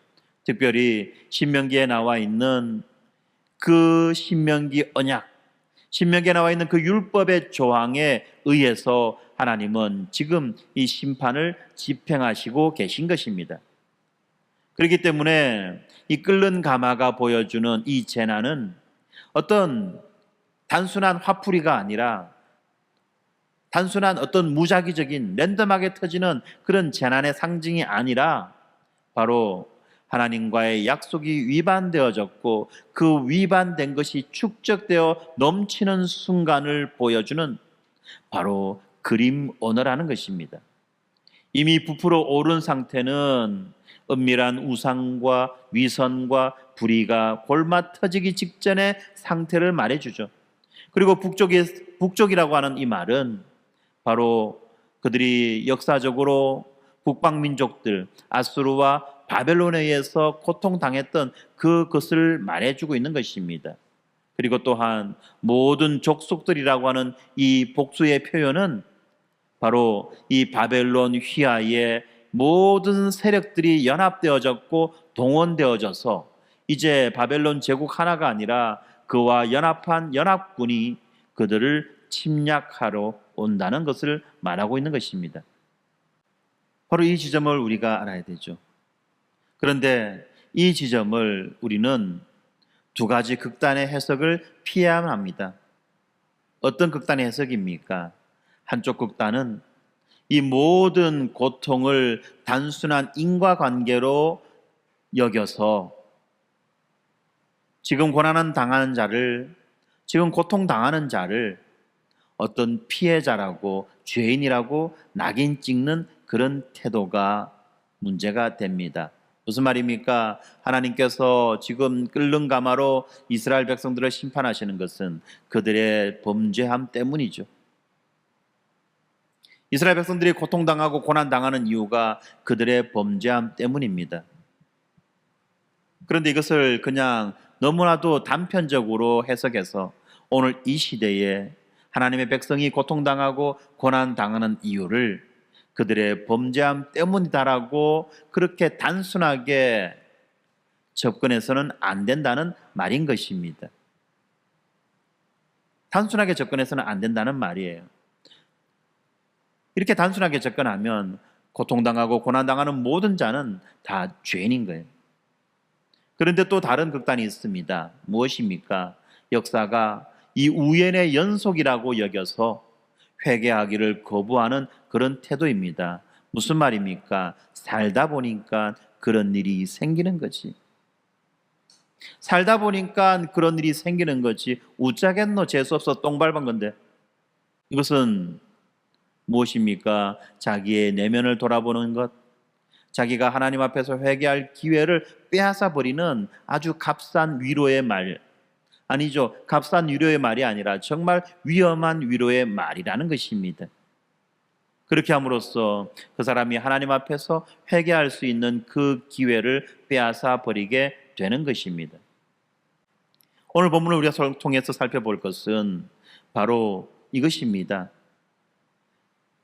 특별히 신명기에 나와 있는 그 신명기 언약, 신명기에 나와 있는 그 율법의 조항에 의해서 하나님은 지금 이 심판을 집행하시고 계신 것입니다. 그렇기 때문에 이 끓는 가마가 보여주는 이 재난은 어떤 단순한 화풀이가 아니라 단순한 어떤 무작위적인 랜덤하게 터지는 그런 재난의 상징이 아니라 바로 하나님과의 약속이 위반되어졌고 그 위반된 것이 축적되어 넘치는 순간을 보여주는 바로 그림 언어라는 것입니다. 이미 부풀어 오른 상태는 은밀한 우상과 위선과 불의가 골마 터지기 직전의 상태를 말해주죠. 그리고 북쪽이라고 하는 이 말은 바로 그들이 역사적으로 북방민족들 아수르와 바벨론에 의해서 고통당했던 그것을 말해주고 있는 것입니다. 그리고 또한 모든 족속들이라고 하는 이 복수의 표현은 바로 이 바벨론 휘하의 모든 세력들이 연합되어졌고 동원되어져서 이제 바벨론 제국 하나가 아니라 그와 연합한 연합군이 그들을 침략하러 온다는 것을 말하고 있는 것입니다. 바로 이 지점을 우리가 알아야 되죠. 그런데 이 지점을 우리는 두 가지 극단의 해석을 피해야만 합니다. 어떤 극단의 해석입니까? 한쪽 극단은 이 모든 고통을 단순한 인과관계로 여겨서 지금 고난을 당하는 자를, 지금 고통당하는 자를 어떤 피해자라고 죄인이라고 낙인 찍는 그런 태도가 문제가 됩니다. 무슨 말입니까? 하나님께서 지금 끓는 가마로 이스라엘 백성들을 심판하시는 것은 그들의 범죄함 때문이죠. 이스라엘 백성들이 고통당하고 고난당하는 이유가 그들의 범죄함 때문입니다. 그런데 이것을 그냥 너무나도 단편적으로 해석해서 오늘 이 시대에 하나님의 백성이 고통당하고 고난당하는 이유를 그들의 범죄함 때문이다라고 그렇게 단순하게 접근해서는 안 된다는 말인 것입니다. 단순하게 접근해서는 안 된다는 말이에요. 이렇게 단순하게 접근하면 고통당하고 고난당하는 모든 자는 다 죄인인 거예요. 그런데 또 다른 극단이 있습니다. 무엇입니까? 역사가 이 우연의 연속이라고 여겨서 회개하기를 거부하는 그런 태도입니다. 무슨 말입니까? 살다 보니까 그런 일이 생기는 거지. 살다 보니까 그런 일이 생기는 거지. 우짜겠노 재수없어 똥 밟은 건데. 이것은 무엇입니까? 자기의 내면을 돌아보는 것, 자기가 하나님 앞에서 회개할 기회를 빼앗아 버리는 아주 값싼 위로의 말, 아니죠. 값싼 위로의 말이 아니라 정말 위험한 위로의 말이라는 것입니다. 그렇게 함으로써 그 사람이 하나님 앞에서 회개할 수 있는 그 기회를 빼앗아 버리게 되는 것입니다. 오늘 본문을 우리가 통해서 살펴볼 것은 바로 이것입니다.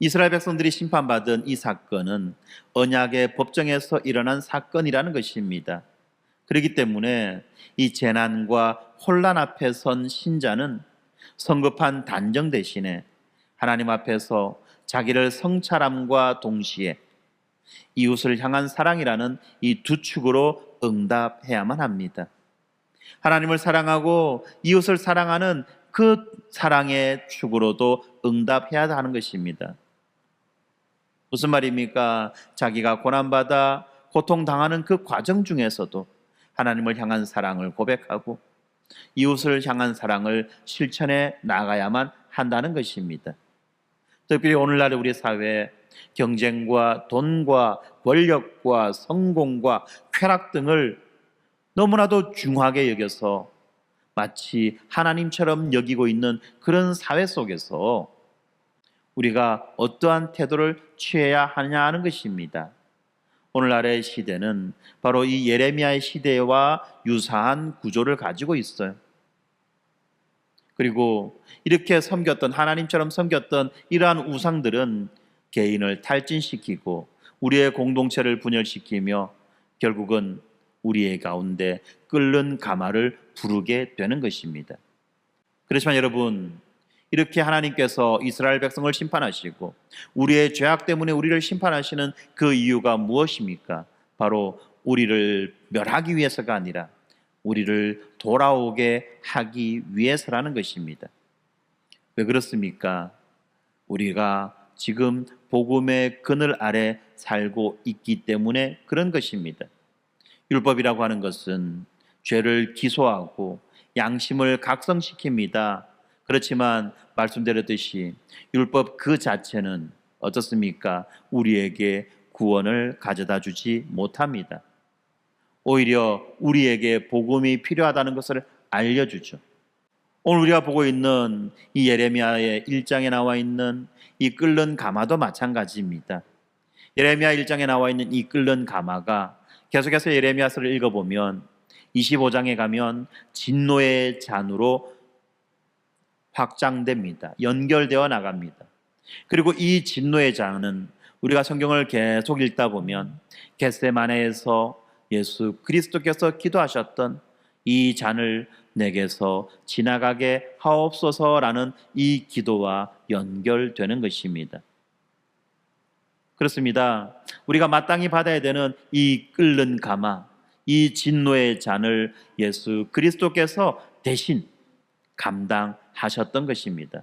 이스라엘 백성들이 심판받은 이 사건은 언약의 법정에서 일어난 사건이라는 것입니다. 그렇기 때문에 이 재난과 혼란 앞에 선 신자는 성급한 단정 대신에 하나님 앞에서 자기를 성찰함과 동시에 이웃을 향한 사랑이라는 이 두 축으로 응답해야만 합니다. 하나님을 사랑하고 이웃을 사랑하는 그 사랑의 축으로도 응답해야 하는 것입니다. 무슨 말입니까? 자기가 고난받아 고통당하는 그 과정 중에서도 하나님을 향한 사랑을 고백하고 이웃을 향한 사랑을 실천해 나가야만 한다는 것입니다. 특별히 오늘날 우리 사회에 경쟁과 돈과 권력과 성공과 쾌락 등을 너무나도 중하게 여겨서 마치 하나님처럼 여기고 있는 그런 사회 속에서 우리가 어떠한 태도를 취해야 하냐 하는 것입니다. 오늘날의 시대는 바로 이 예레미야의 시대와 유사한 구조를 가지고 있어요. 그리고 이렇게 섬겼던, 하나님처럼 섬겼던 이러한 우상들은 개인을 탈진시키고 우리의 공동체를 분열시키며 결국은 우리의 가운데 끓는 가마를 부르게 되는 것입니다. 그렇지만 여러분, 이렇게 하나님께서 이스라엘 백성을 심판하시고 우리의 죄악 때문에 우리를 심판하시는 그 이유가 무엇입니까? 바로 우리를 멸하기 위해서가 아니라 우리를 돌아오게 하기 위해서라는 것입니다. 왜 그렇습니까? 우리가 지금 복음의 그늘 아래 살고 있기 때문에 그런 것입니다. 율법이라고 하는 것은 죄를 기소하고 양심을 각성시킵니다. 그렇지만 말씀드렸듯이 율법 그 자체는 어떻습니까? 우리에게 구원을 가져다 주지 못합니다. 오히려 우리에게 복음이 필요하다는 것을 알려주죠. 오늘 우리가 보고 있는 이 예레미야의 1장에 나와 있는 이 끓는 가마도 마찬가지입니다. 예레미야 1장에 나와 있는 이 끓는 가마가 계속해서 예레미야서를 읽어보면 25장에 가면 진노의 잔으로 확장됩니다. 연결되어 나갑니다. 그리고 이 진노의 잔은 우리가 성경을 계속 읽다 보면 겟세마네에서 예수 그리스도께서 기도하셨던 이 잔을 내게서 지나가게 하옵소서라는 이 기도와 연결되는 것입니다. 그렇습니다. 우리가 마땅히 받아야 되는 이 끓는 가마, 이 진노의 잔을 예수 그리스도께서 대신 감당하셨던 것입니다.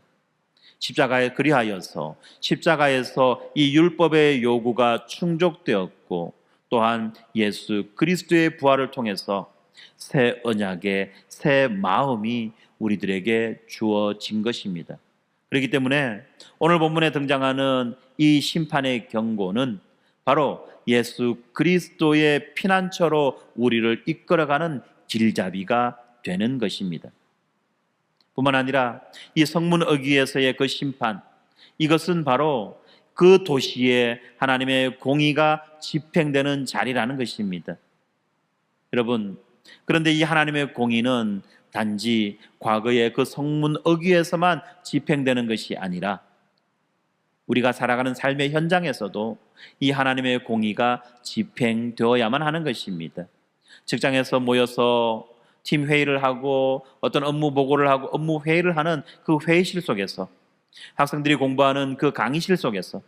십자가에 그리하여서 십자가에서 이 율법의 요구가 충족되었고 또한 예수 그리스도의 부활을 통해서 새 언약의 새 마음이 우리들에게 주어진 것입니다. 그렇기 때문에 오늘 본문에 등장하는 이 심판의 경고는 바로 예수 그리스도의 피난처로 우리를 이끌어가는 길잡이가 되는 것입니다. 뿐만 아니라 이 성문 어귀에서의 그 심판, 이것은 바로 그 도시에 하나님의 공의가 집행되는 자리라는 것입니다. 여러분, 그런데 이 하나님의 공의는 단지 과거의 그 성문 어귀에서만 집행되는 것이 아니라 우리가 살아가는 삶의 현장에서도 이 하나님의 공의가 집행되어야만 하는 것입니다. 직장에서 모여서 팀 회의를 하고 어떤 업무 보고를 하고 업무 회의를 하는 그 회의실 속에서, 학생들이 공부하는 그 강의실 속에서,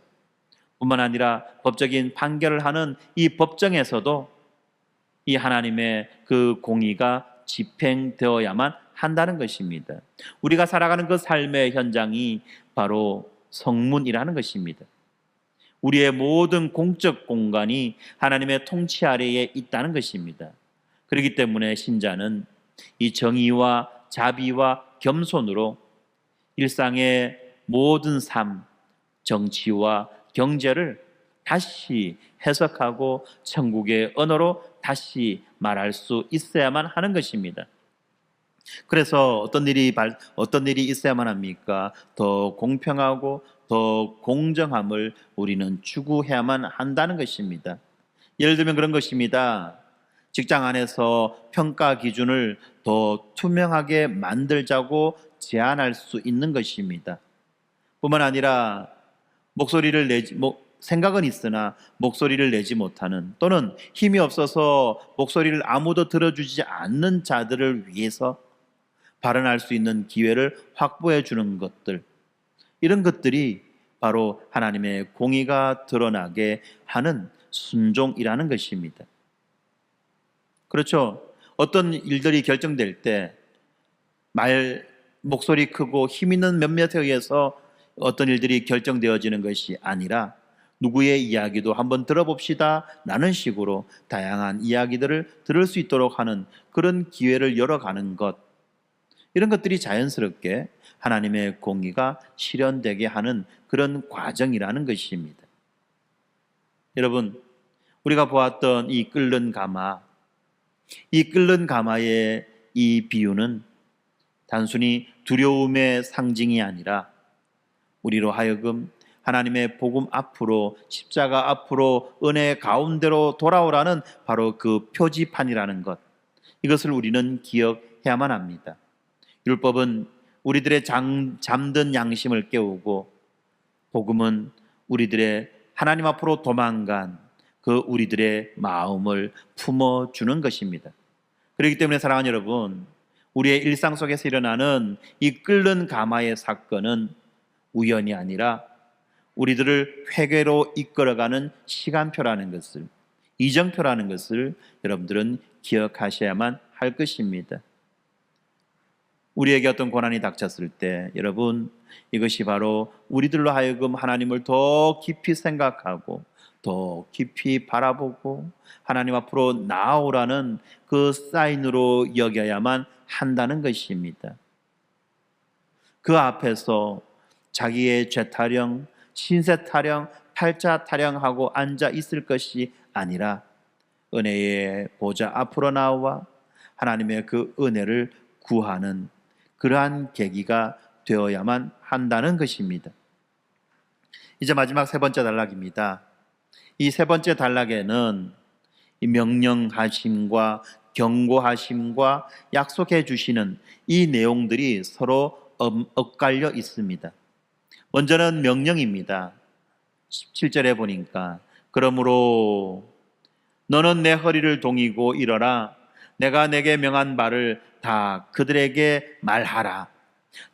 뿐만 아니라 법적인 판결을 하는 이 법정에서도 이 하나님의 그 공의가 집행되어야만 한다는 것입니다. 우리가 살아가는 그 삶의 현장이 바로 성문이라는 것입니다. 우리의 모든 공적 공간이 하나님의 통치 아래에 있다는 것입니다. 그렇기 때문에 신자는 이 정의와 자비와 겸손으로 일상의 모든 삶, 정치와 경제를 다시 해석하고 천국의 언어로 다시 말할 수 있어야만 하는 것입니다. 그래서 어떤 일이 있어야만 합니까? 더 공평하고 더 공정함을 우리는 추구해야만 한다는 것입니다. 예를 들면 그런 것입니다. 직장 안에서 평가 기준을 더 투명하게 만들자고 제안할 수 있는 것입니다. 뿐만 아니라 생각은 있으나 목소리를 내지 못하는, 또는 힘이 없어서 목소리를 아무도 들어주지 않는 자들을 위해서 발언할 수 있는 기회를 확보해 주는 것들, 이런 것들이 바로 하나님의 공의가 드러나게 하는 순종이라는 것입니다. 그렇죠. 어떤 일들이 결정될 때 목소리 크고 힘 있는 몇몇에 의해서 어떤 일들이 결정되어지는 것이 아니라 누구의 이야기도 한번 들어봅시다 라는 식으로 다양한 이야기들을 들을 수 있도록 하는 그런 기회를 열어가는 것, 이런 것들이 자연스럽게 하나님의 공의가 실현되게 하는 그런 과정이라는 것입니다. 여러분, 우리가 보았던 이 끓는 가마, 이 끓는 가마의 이 비유는 단순히 두려움의 상징이 아니라 우리로 하여금 하나님의 복음 앞으로, 십자가 앞으로, 은혜 가운데로 돌아오라는 바로 그 표지판이라는 것, 이것을 우리는 기억해야만 합니다. 율법은 우리들의 잠든 양심을 깨우고, 복음은 우리들의 하나님 앞으로 도망간 그 우리들의 마음을 품어주는 것입니다. 그렇기 때문에 사랑하는 여러분, 우리의 일상 속에서 일어나는 이 끓는 가마의 사건은 우연이 아니라 우리들을 회개로 이끌어가는 시간표라는 것을, 이정표라는 것을 여러분들은 기억하셔야만 할 것입니다. 우리에게 어떤 고난이 닥쳤을 때 여러분, 이것이 바로 우리들로 하여금 하나님을 더 깊이 생각하고 더 깊이 바라보고 하나님 앞으로 나아오라는 그 사인으로 여겨야만 한다는 것입니다. 그 앞에서 자기의 죄 타령, 신세 타령, 팔자 타령하고 앉아 있을 것이 아니라 은혜의 보좌 앞으로 나와 하나님의 그 은혜를 구하는 그러한 계기가 되어야만 한다는 것입니다. 이제 마지막 세 번째 단락입니다. 이 세 번째 단락에는 이 명령하심과 경고하심과 약속해 주시는 이 내용들이 서로 엇갈려 있습니다. 먼저는 명령입니다. 17절에 보니까 그러므로 너는 내 허리를 동이고 일어라. 내가 내게 명한 바를 다 그들에게 말하라.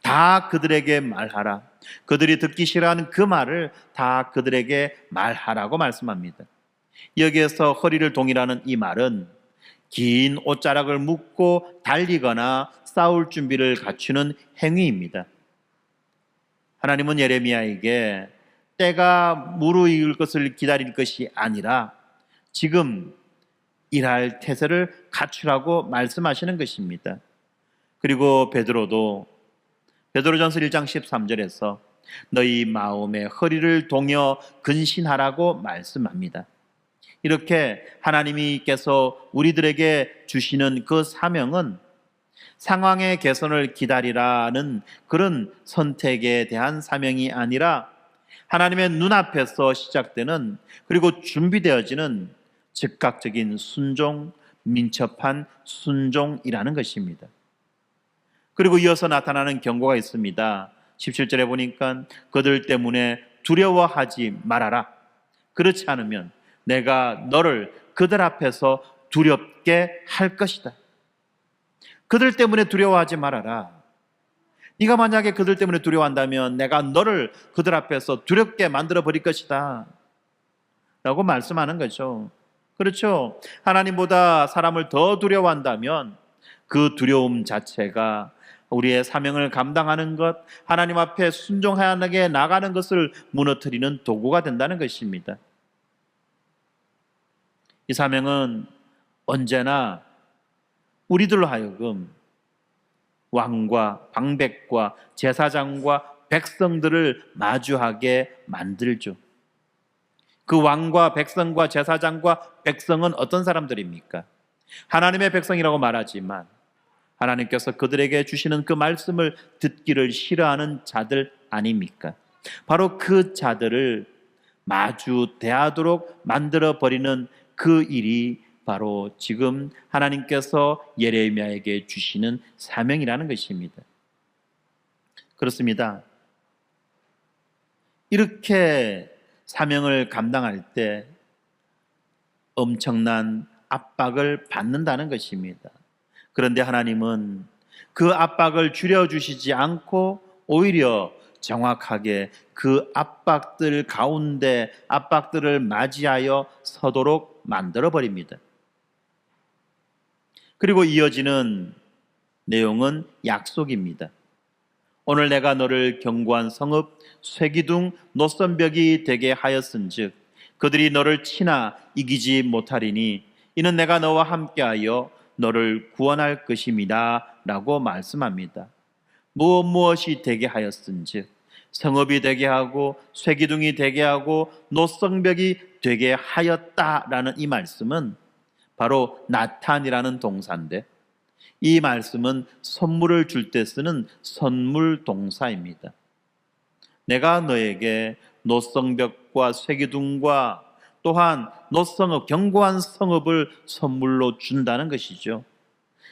다 그들에게 말하라. 그들이 듣기 싫어하는 그 말을 다 그들에게 말하라고 말씀합니다. 여기에서 허리를 동이라는 이 말은 긴 옷자락을 묶고 달리거나 싸울 준비를 갖추는 행위입니다. 하나님은 예레미야에게 때가 무르익을 것을 기다릴 것이 아니라 지금 일할 태세를 갖추라고 말씀하시는 것입니다. 그리고 베드로전서 1장 13절에서 너희 마음의 허리를 동여 근신하라고 말씀합니다. 이렇게 하나님께서 우리들에게 주시는 그 사명은 상황의 개선을 기다리라는 그런 선택에 대한 사명이 아니라 하나님의 눈앞에서 시작되는, 그리고 준비되어지는 즉각적인 순종, 민첩한 순종이라는 것입니다. 그리고 이어서 나타나는 경고가 있습니다. 17절에 보니까 그들 때문에 두려워하지 말아라. 그렇지 않으면 내가 너를 그들 앞에서 두렵게 할 것이다. 그들 때문에 두려워하지 말아라. 네가 만약에 그들 때문에 두려워한다면 내가 너를 그들 앞에서 두렵게 만들어 버릴 것이다 라고 말씀하는 거죠. 그렇죠. 하나님보다 사람을 더 두려워한다면 그 두려움 자체가 우리의 사명을 감당하는 것, 하나님 앞에 순종하게 나가는 것을 무너뜨리는 도구가 된다는 것입니다. 이 사명은 언제나 우리들로 하여금 왕과 방백과 제사장과 백성들을 마주하게 만들죠. 그 왕과 백성과 제사장과 백성은 어떤 사람들입니까? 하나님의 백성이라고 말하지만 하나님께서 그들에게 주시는 그 말씀을 듣기를 싫어하는 자들 아닙니까? 바로 그 자들을 마주 대하도록 만들어버리는 그 일이 바로 지금 하나님께서 예레미야에게 주시는 사명이라는 것입니다. 그렇습니다. 이렇게 사명을 감당할 때 엄청난 압박을 받는다는 것입니다. 그런데 하나님은 그 압박을 줄여주시지 않고 오히려 정확하게 그 압박들 가운데 압박들을 맞이하여 서도록 만들어버립니다. 그리고 이어지는 내용은 약속입니다. 오늘 내가 너를 견고한 성읍 쇠기둥 노선벽이 되게 하였은즉 그들이 너를 치나 이기지 못하리니 이는 내가 너와 함께하여 너를 구원할 것임이다 라고 말씀합니다. 무엇이 되게 하였은즉 성읍이 되게 하고 쇠기둥이 되게 하고 노성벽이 되게 하였다라는 이 말씀은 바로 나탄이라는 동사인데, 이 말씀은 선물을 줄 때 쓰는 선물 동사입니다. 내가 너에게 노성벽과 쇠기둥과 또한 노성읍, 견고한 성읍을 선물로 준다는 것이죠.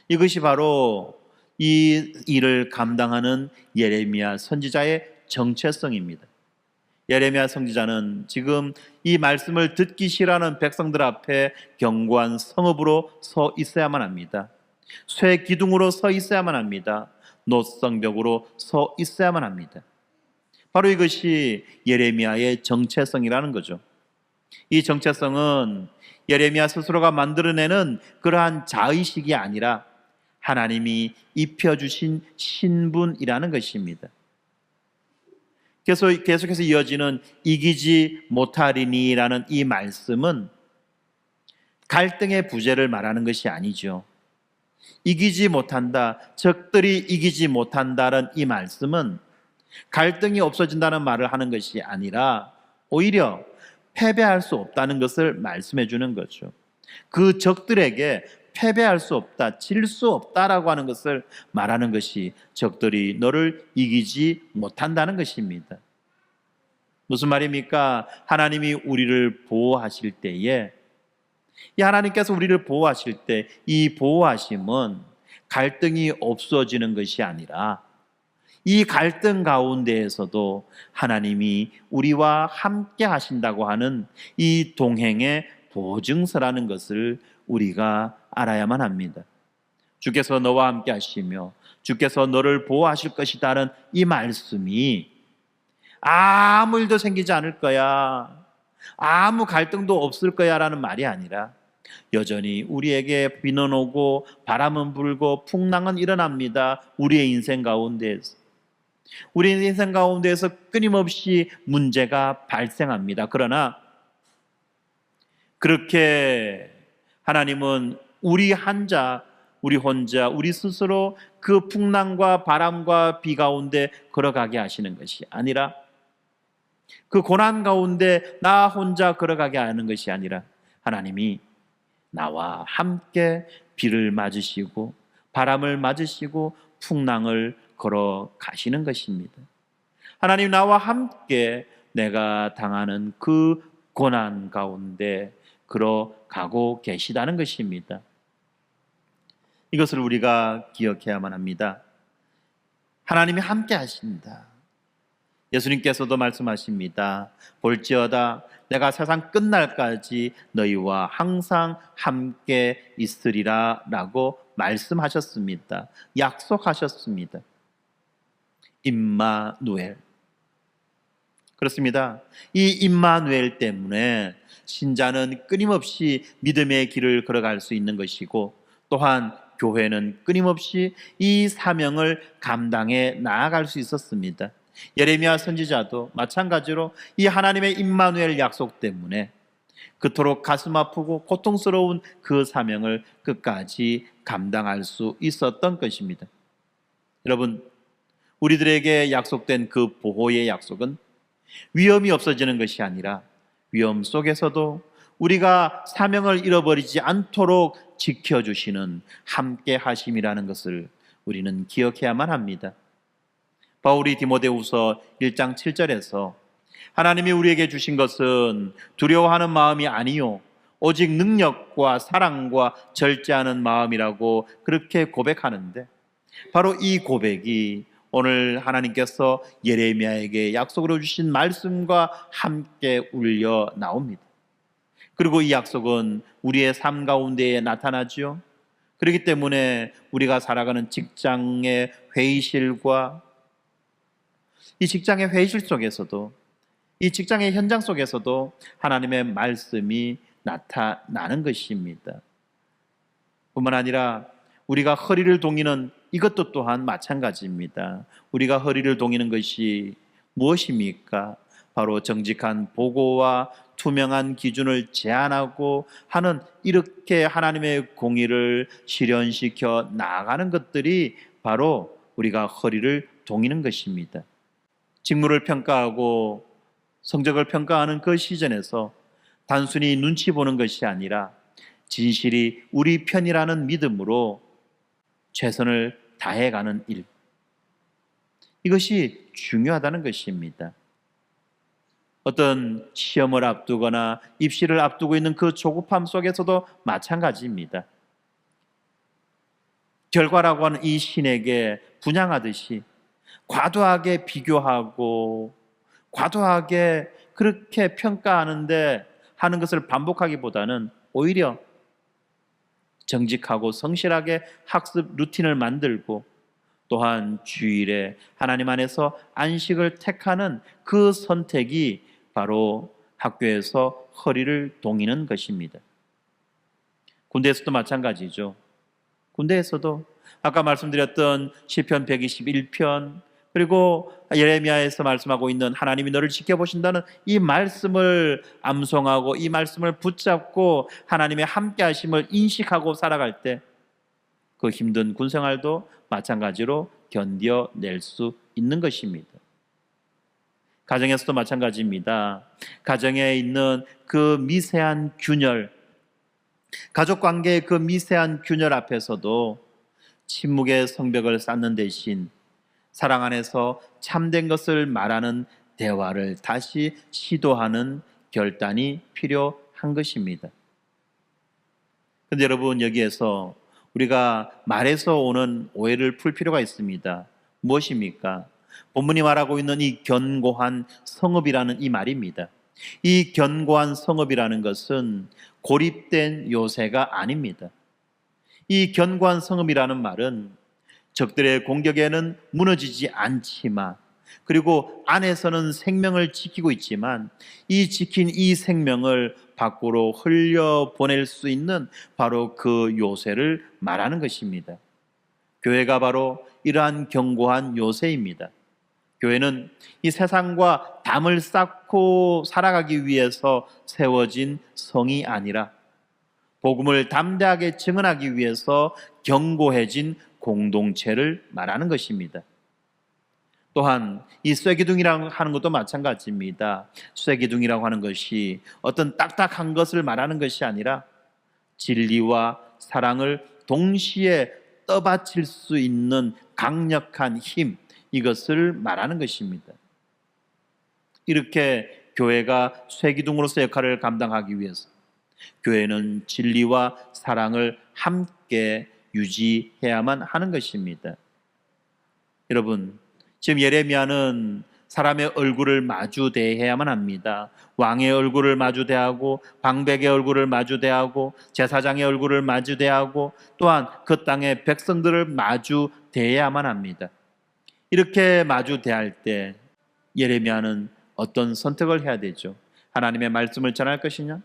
이것이 바로 이 일을 감당하는 예레미야 선지자의 정체성입니다. 예레미야 선지자는 지금 이 말씀을 듣기 싫어하는 백성들 앞에 견고한 성읍으로 서 있어야만 합니다. 쇠 기둥으로 서 있어야만 합니다. 노성벽으로 서 있어야만 합니다. 바로 이것이 예레미야의 정체성이라는 거죠. 이 정체성은 예레미야 스스로가 만들어내는 그러한 자의식이 아니라 하나님이 입혀주신 신분이라는 것입니다. 계속해서 이어지는 이기지 못하리니라는 이 말씀은 갈등의 부재를 말하는 것이 아니죠. 이기지 못한다, 적들이 이기지 못한다는 이 말씀은 갈등이 없어진다는 말을 하는 것이 아니라 오히려 패배할 수 없다는 것을 말씀해 주는 거죠. 그 적들에게 패배할 수 없다, 질 수 없다라고 하는 것을 말하는 것이 적들이 너를 이기지 못한다는 것입니다. 무슨 말입니까? 하나님이 우리를 보호하실 때에, 이 하나님께서 우리를 보호하실 때 이 보호하심은 갈등이 없어지는 것이 아니라 이 갈등 가운데에서도 하나님이 우리와 함께 하신다고 하는 이 동행의 보증서라는 것을 우리가 알아야만 합니다. 주께서 너와 함께 하시며 주께서 너를 보호하실 것이다는 이 말씀이 아무 일도 생기지 않을 거야, 아무 갈등도 없을 거야 라는 말이 아니라 여전히 우리에게 비는 오고 바람은 불고 풍랑은 일어납니다. 우리의 인생 가운데에서 끊임없이 문제가 발생합니다. 그러나 그렇게 하나님은 우리 혼자 우리 스스로 그 풍랑과 바람과 비 가운데 걸어가게 하시는 것이 아니라, 그 고난 가운데 나 혼자 걸어가게 하는 것이 아니라 하나님이 나와 함께 비를 맞으시고 바람을 맞으시고 풍랑을 걸어가시는 것입니다. 하나님 나와 함께 내가 당하는 그 고난 가운데 걸어가고 계시다는 것입니다. 이것을 우리가 기억해야만 합니다. 하나님이 함께 하신다. 예수님께서도 말씀하십니다. 볼지어다 내가 세상 끝날까지 너희와 항상 함께 있으리라 라고 말씀하셨습니다. 약속하셨습니다. 임마누엘. 그렇습니다. 이 임마누엘 때문에 신자는 끊임없이 믿음의 길을 걸어갈 수 있는 것이고, 또한 교회는 끊임없이 이 사명을 감당해 나아갈 수 있었습니다. 예레미야 선지자도 마찬가지로 이 하나님의 임마누엘 약속 때문에 그토록 가슴 아프고 고통스러운 그 사명을 끝까지 감당할 수 있었던 것입니다. 여러분, 우리들에게 약속된 그 보호의 약속은 위험이 없어지는 것이 아니라 위험 속에서도 우리가 사명을 잃어버리지 않도록 지켜주시는 함께 하심이라는 것을 우리는 기억해야만 합니다. 바울이 디모데후서 1장 7절에서 하나님이 우리에게 주신 것은 두려워하는 마음이 아니요 오직 능력과 사랑과 절제하는 마음이라고 그렇게 고백하는데, 바로 이 고백이 오늘 하나님께서 예레미야에게 약속으로 주신 말씀과 함께 울려 나옵니다. 그리고 이 약속은 우리의 삶 가운데에 나타나죠. 그렇기 때문에 우리가 살아가는 직장의 회의실과 이 직장의 회의실 속에서도, 이 직장의 현장 속에서도 하나님의 말씀이 나타나는 것입니다. 뿐만 아니라 우리가 허리를 동이는 이것도 또한 마찬가지입니다. 우리가 허리를 동이는 것이 무엇입니까? 바로 정직한 보고와 투명한 기준을 제안하고 하는, 이렇게 하나님의 공의를 실현시켜 나아가는 것들이 바로 우리가 허리를 동이는 것입니다. 직무를 평가하고 성적을 평가하는 그 시즌에서 단순히 눈치 보는 것이 아니라 진실이 우리 편이라는 믿음으로 최선을 다해가는 일, 이것이 중요하다는 것입니다. 어떤 시험을 앞두거나 입시를 앞두고 있는 그 조급함 속에서도 마찬가지입니다. 결과라고 하는 이 신에게 분양하듯이 과도하게 비교하고 과도하게 그렇게 평가하는데 하는 것을 반복하기보다는 오히려 정직하고 성실하게 학습 루틴을 만들고 또한 주일에 하나님 안에서 안식을 택하는 그 선택이 바로 학교에서 허리를 동이는 것입니다. 군대에서도 마찬가지죠. 군대에서도 아까 말씀드렸던 시편 121편 그리고 예레미야에서 말씀하고 있는 하나님이 너를 지켜보신다는 이 말씀을 암송하고 이 말씀을 붙잡고 하나님의 함께 하심을 인식하고 살아갈 때 그 힘든 군생활도 마찬가지로 견뎌낼 수 있는 것입니다. 가정에서도 마찬가지입니다. 가정에 있는 그 미세한 균열, 가족 관계의 그 미세한 균열 앞에서도 침묵의 성벽을 쌓는 대신 사랑 안에서 참된 것을 말하는 대화를 다시 시도하는 결단이 필요한 것입니다. 그런데 여러분, 여기에서 우리가 말에서 오는 오해를 풀 필요가 있습니다. 무엇입니까? 본문이 말하고 있는 이 견고한 성읍이라는 이 말입니다. 이 견고한 성읍이라는 것은 고립된 요새가 아닙니다. 이 견고한 성읍이라는 말은 적들의 공격에는 무너지지 않지만 그리고 안에서는 생명을 지키고 있지만 이 지킨 이 생명을 밖으로 흘려보낼 수 있는 바로 그 요새를 말하는 것입니다. 교회가 바로 이러한 견고한 요새입니다. 교회는 이 세상과 담을 쌓고 살아가기 위해서 세워진 성이 아니라 복음을 담대하게 증언하기 위해서 견고해진 공동체를 말하는 것입니다. 또한 이 쇠기둥이라고 하는 것도 마찬가지입니다. 쇠기둥이라고 하는 것이 어떤 딱딱한 것을 말하는 것이 아니라 진리와 사랑을 동시에 떠받칠 수 있는 강력한 힘, 이것을 말하는 것입니다. 이렇게 교회가 쇠기둥으로서 역할을 감당하기 위해서 교회는 진리와 사랑을 함께 유지해야만 하는 것입니다. 여러분, 지금 예레미야는 사람의 얼굴을 마주 대해야만 합니다. 왕의 얼굴을 마주 대하고 방백의 얼굴을 마주 대하고 제사장의 얼굴을 마주 대하고 또한 그 땅의 백성들을 마주 대해야만 합니다. 이렇게 마주 대할 때 예레미야는 어떤 선택을 해야 되죠? 하나님의 말씀을 전할 것이냐?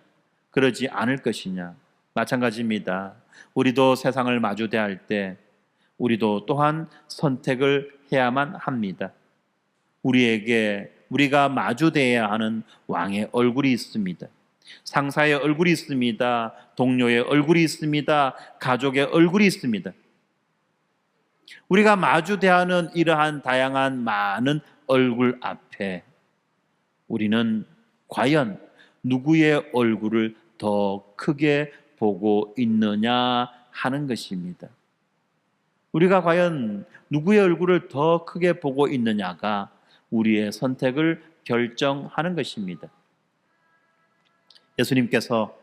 그러지 않을 것이냐? 마찬가지입니다. 우리도 세상을 마주 대할 때 우리도 또한 선택을 해야만 합니다. 우리가 마주 대해야 하는 왕의 얼굴이 있습니다. 상사의 얼굴이 있습니다. 동료의 얼굴이 있습니다. 가족의 얼굴이 있습니다. 우리가 마주 대하는 이러한 다양한 많은 얼굴 앞에 우리는 과연 누구의 얼굴을 더 크게 보고 있느냐 하는 것입니다. 우리가 과연 누구의 얼굴을 더 크게 보고 있느냐가 우리의 선택을 결정하는 것입니다. 예수님께서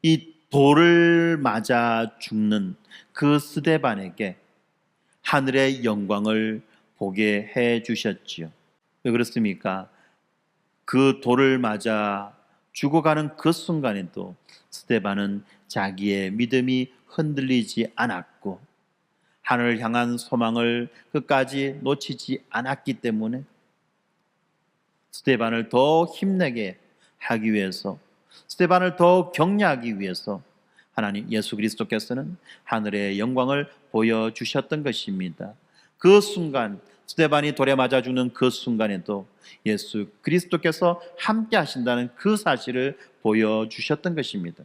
이 돌을 맞아 죽는 그 스데반에게 하늘의 영광을 보게 해 주셨지요. 왜 그렇습니까? 그 돌을 맞아 죽어가는 그 순간에도 스데반은 자기의 믿음이 흔들리지 않았고 하늘을 향한 소망을 끝까지 놓치지 않았기 때문에 스데반을 더 힘내게 하기 위해서, 스데반을 더 격려하기 위해서 하나님 예수 그리스도께서는 하늘의 영광을 보여주셨던 것입니다. 그 순간 스데반이 돌에 맞아 죽는 그 순간에도 예수 그리스도께서 함께 하신다는 그 사실을 보여주셨던 것입니다.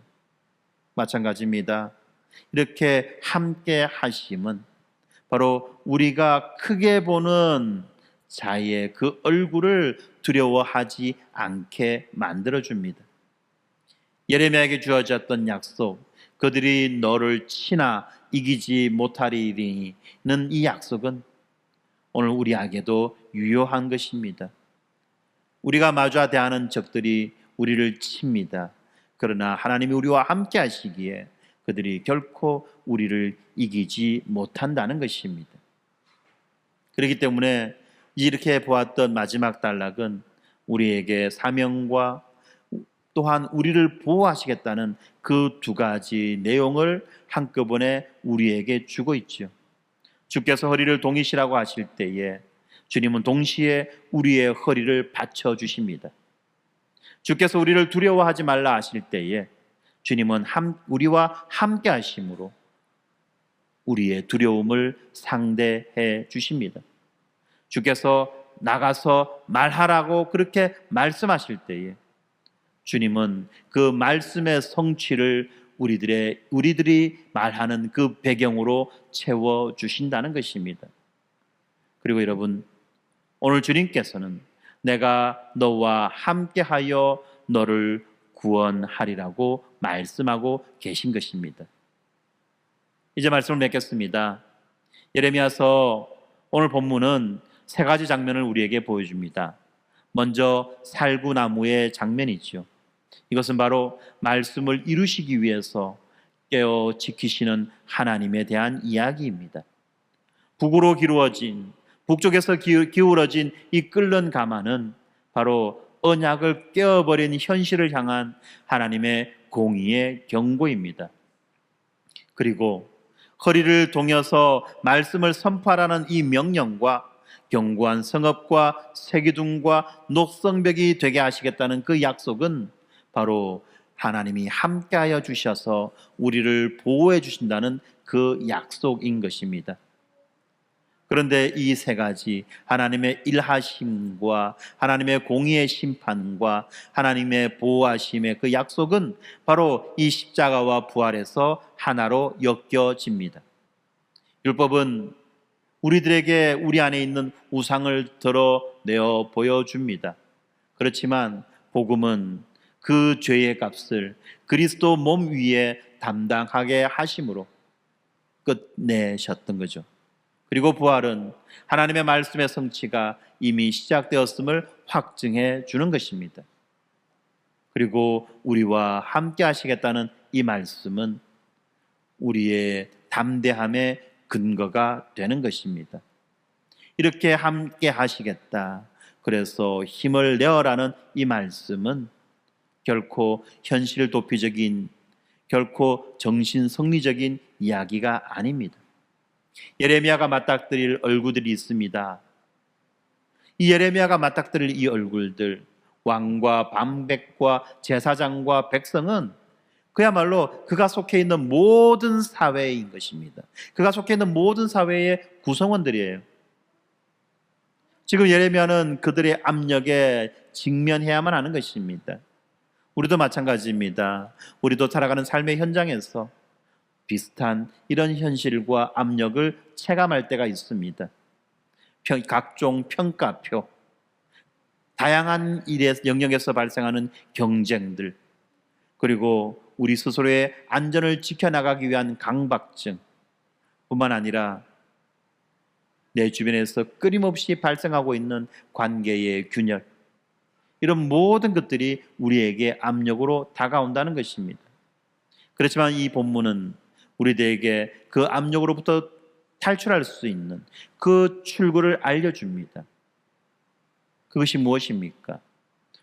마찬가지입니다. 이렇게 함께 하심은 바로 우리가 크게 보는 자의 그 얼굴을 두려워하지 않게 만들어줍니다. 예레미야에게 주어졌던 약속, 그들이 너를 치나 이기지 못하리니는 이 약속은 오늘 우리에게도 유효한 것입니다. 우리가 마주하 대하는 적들이 우리를 칩니다. 그러나 하나님이 우리와 함께 하시기에 그들이 결코 우리를 이기지 못한다는 것입니다. 그렇기 때문에 이렇게 보았던 마지막 단락은 우리에게 사명과 또한 우리를 보호하시겠다는 그 두 가지 내용을 한꺼번에 우리에게 주고 있죠. 주께서 허리를 동이시라고 하실 때에 주님은 동시에 우리의 허리를 받쳐주십니다. 주께서 우리를 두려워하지 말라 하실 때에 주님은 우리와 함께 하심으로 우리의 두려움을 상대해 주십니다. 주께서 나가서 말하라고 그렇게 말씀하실 때에 주님은 그 말씀의 성취를 우리들이 말하는 그 배경으로 채워주신다는 것입니다. 그리고 여러분, 오늘 주님께서는 내가 너와 함께하여 너를 구원하리라고 말씀하고 계신 것입니다. 이제 말씀을 맺겠습니다. 예레미야서 오늘 본문은 세 가지 장면을 우리에게 보여줍니다. 먼저 살구나무의 장면이죠. 이것은 바로 말씀을 이루시기 위해서 깨어 지키시는 하나님에 대한 이야기입니다. 북쪽에서 기울어진 이 끓는 가마는 바로 언약을 깨어버린 현실을 향한 하나님의 공의의 경고입니다. 그리고 허리를 동여서 말씀을 선포하라는 이 명령과 견고한 성읍과 세기둥과 녹성벽이 되게 하시겠다는 그 약속은 바로 하나님이 함께하여 주셔서 우리를 보호해 주신다는 그 약속인 것입니다. 그런데 이 세 가지, 하나님의 일하심과 하나님의 공의의 심판과 하나님의 보호하심의 그 약속은 바로 이 십자가와 부활에서 하나로 엮여집니다. 율법은 우리들에게 우리 안에 있는 우상을 드러내어 보여줍니다. 그렇지만 복음은 그 죄의 값을 그리스도 몸 위에 담당하게 하심으로 끝내셨던 거죠. 그리고 부활은 하나님의 말씀의 성취가 이미 시작되었음을 확증해 주는 것입니다. 그리고 우리와 함께 하시겠다는 이 말씀은 우리의 담대함의 근거가 되는 것입니다. 이렇게 함께 하시겠다, 그래서 힘을 내어라는 이 말씀은 결코 현실 도피적인, 결코 정신성리적인 이야기가 아닙니다. 예레미야가 맞닥뜨릴 얼굴들이 있습니다. 이 예레미야가 맞닥뜨릴 이 얼굴들, 왕과 방백과 제사장과 백성은 그야말로 그가 속해 있는 모든 사회인 것입니다. 그가 속해 있는 모든 사회의 구성원들이에요. 지금 예레미야는 그들의 압력에 직면해야만 하는 것입니다. 우리도 마찬가지입니다. 우리도 살아가는 삶의 현장에서 비슷한 이런 현실과 압력을 체감할 때가 있습니다. 각종 평가표, 다양한 영역에서 발생하는 경쟁들, 그리고 우리 스스로의 안전을 지켜나가기 위한 강박증 뿐만 아니라 내 주변에서 끊임없이 발생하고 있는 관계의 균열, 이런 모든 것들이 우리에게 압력으로 다가온다는 것입니다. 그렇지만 이 본문은 우리들에게 그 압력으로부터 탈출할 수 있는 그 출구를 알려줍니다. 그것이 무엇입니까?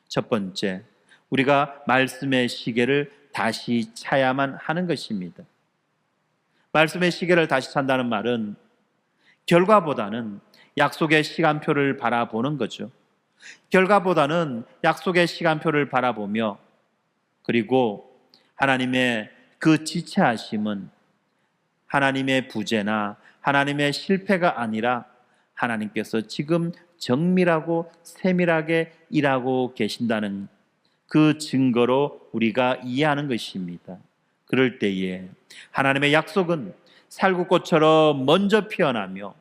첫 번째, 우리가 말씀의 시계를 다시 차야만 하는 것입니다. 말씀의 시계를 다시 찬다는 말은 결과보다는 약속의 시간표를 바라보는 거죠. 결과보다는 약속의 시간표를 바라보며, 그리고 하나님의 그 지체하심은 하나님의 부재나 하나님의 실패가 아니라 하나님께서 지금 정밀하고 세밀하게 일하고 계신다는 그 증거로 우리가 이해하는 것입니다. 그럴 때에 하나님의 약속은 살구꽃처럼 먼저 피어나며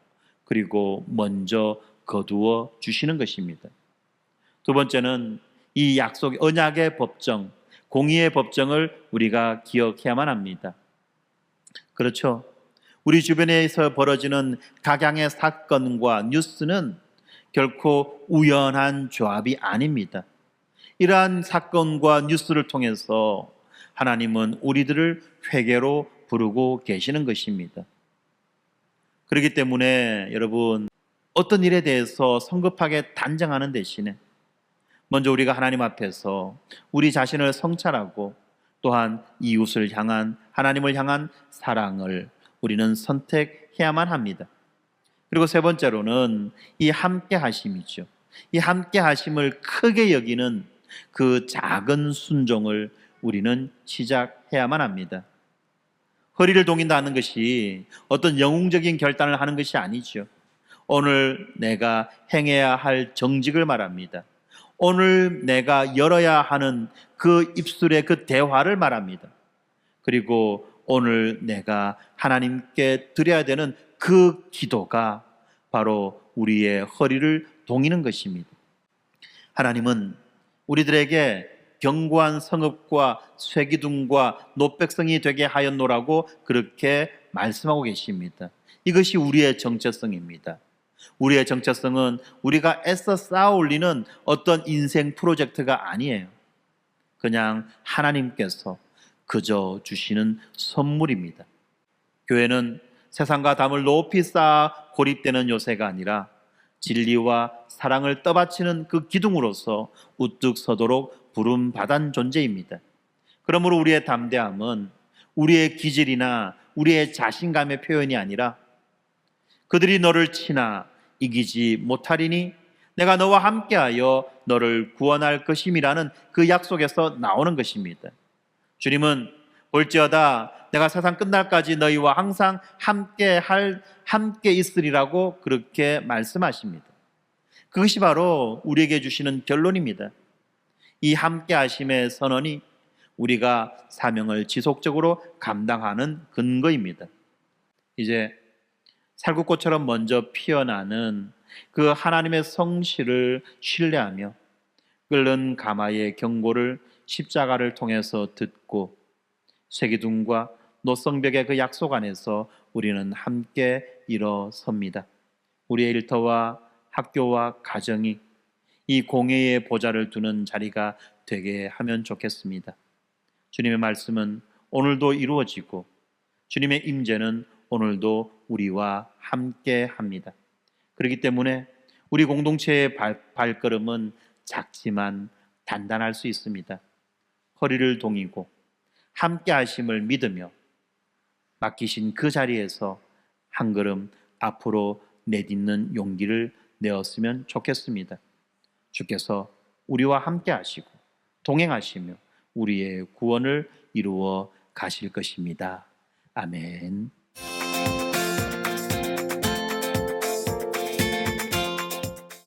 그리고 먼저 거두어 주시는 것입니다. 두 번째는 이 약속, 언약의 법정, 공의의 법정을 우리가 기억해야만 합니다. 그렇죠. 우리 주변에서 벌어지는 각양의 사건과 뉴스는 결코 우연한 조합이 아닙니다. 이러한 사건과 뉴스를 통해서 하나님은 우리들을 회개로 부르고 계시는 것입니다. 그렇기 때문에 여러분, 어떤 일에 대해서 성급하게 단정하는 대신에 먼저 우리가 하나님 앞에서 우리 자신을 성찰하고 또한 이웃을 향한, 하나님을 향한 사랑을 우리는 선택해야만 합니다. 그리고 세 번째로는 이 함께 하심이죠. 이 함께 하심을 크게 여기는 그 작은 순종을 우리는 시작해야만 합니다. 허리를 동인다는 것이 어떤 영웅적인 결단을 하는 것이 아니죠. 오늘 내가 행해야 할 정직을 말합니다. 오늘 내가 열어야 하는 그 입술의 그 대화를 말합니다. 그리고 오늘 내가 하나님께 드려야 되는 그 기도가 바로 우리의 허리를 동이는 것입니다. 하나님은 우리들에게 견고한 성읍과 쇠기둥과 노백성이 되게 하였노라고 그렇게 말씀하고 계십니다. 이것이 우리의 정체성입니다. 우리의 정체성은 우리가 애써 쌓아 올리는 어떤 인생 프로젝트가 아니에요. 그냥 하나님께서 그저 주시는 선물입니다. 교회는 세상과 담을 높이 쌓아 고립되는 요새가 아니라 진리와 사랑을 떠받치는 그 기둥으로서 우뚝 서도록 부름받은 존재입니다. 그러므로 우리의 담대함은 우리의 기질이나 우리의 자신감의 표현이 아니라 그들이 너를 치나 이기지 못하리니 내가 너와 함께하여 너를 구원할 것임이라는 그 약속에서 나오는 것입니다. 주님은 볼지어다 내가 세상 끝날까지 너희와 항상 함께 있으리라고 그렇게 말씀하십니다. 그것이 바로 우리에게 주시는 결론입니다. 이 함께 하심의 선언이 우리가 사명을 지속적으로 감당하는 근거입니다. 이제 살구꽃처럼 먼저 피어나는 그 하나님의 성실을 신뢰하며 끓는 가마의 경고를 십자가를 통해서 듣고 쇠기둥과 노성벽의 그 약속 안에서 우리는 함께 일어섭니다. 우리의 일터와 학교와 가정이 이 공의의 보좌를 두는 자리가 되게 하면 좋겠습니다. 주님의 말씀은 오늘도 이루어지고 주님의 임재는 오늘도 우리와 함께 합니다. 그렇기 때문에 우리 공동체의 발걸음은 작지만 단단할 수 있습니다. 허리를 동이고 함께 하심을 믿으며 맡기신 그 자리에서 한 걸음 앞으로 내딛는 용기를 내었으면 좋겠습니다. 주께서 우리와 함께 하시고 동행하시며 우리의 구원을 이루어 가실 것입니다. 아멘.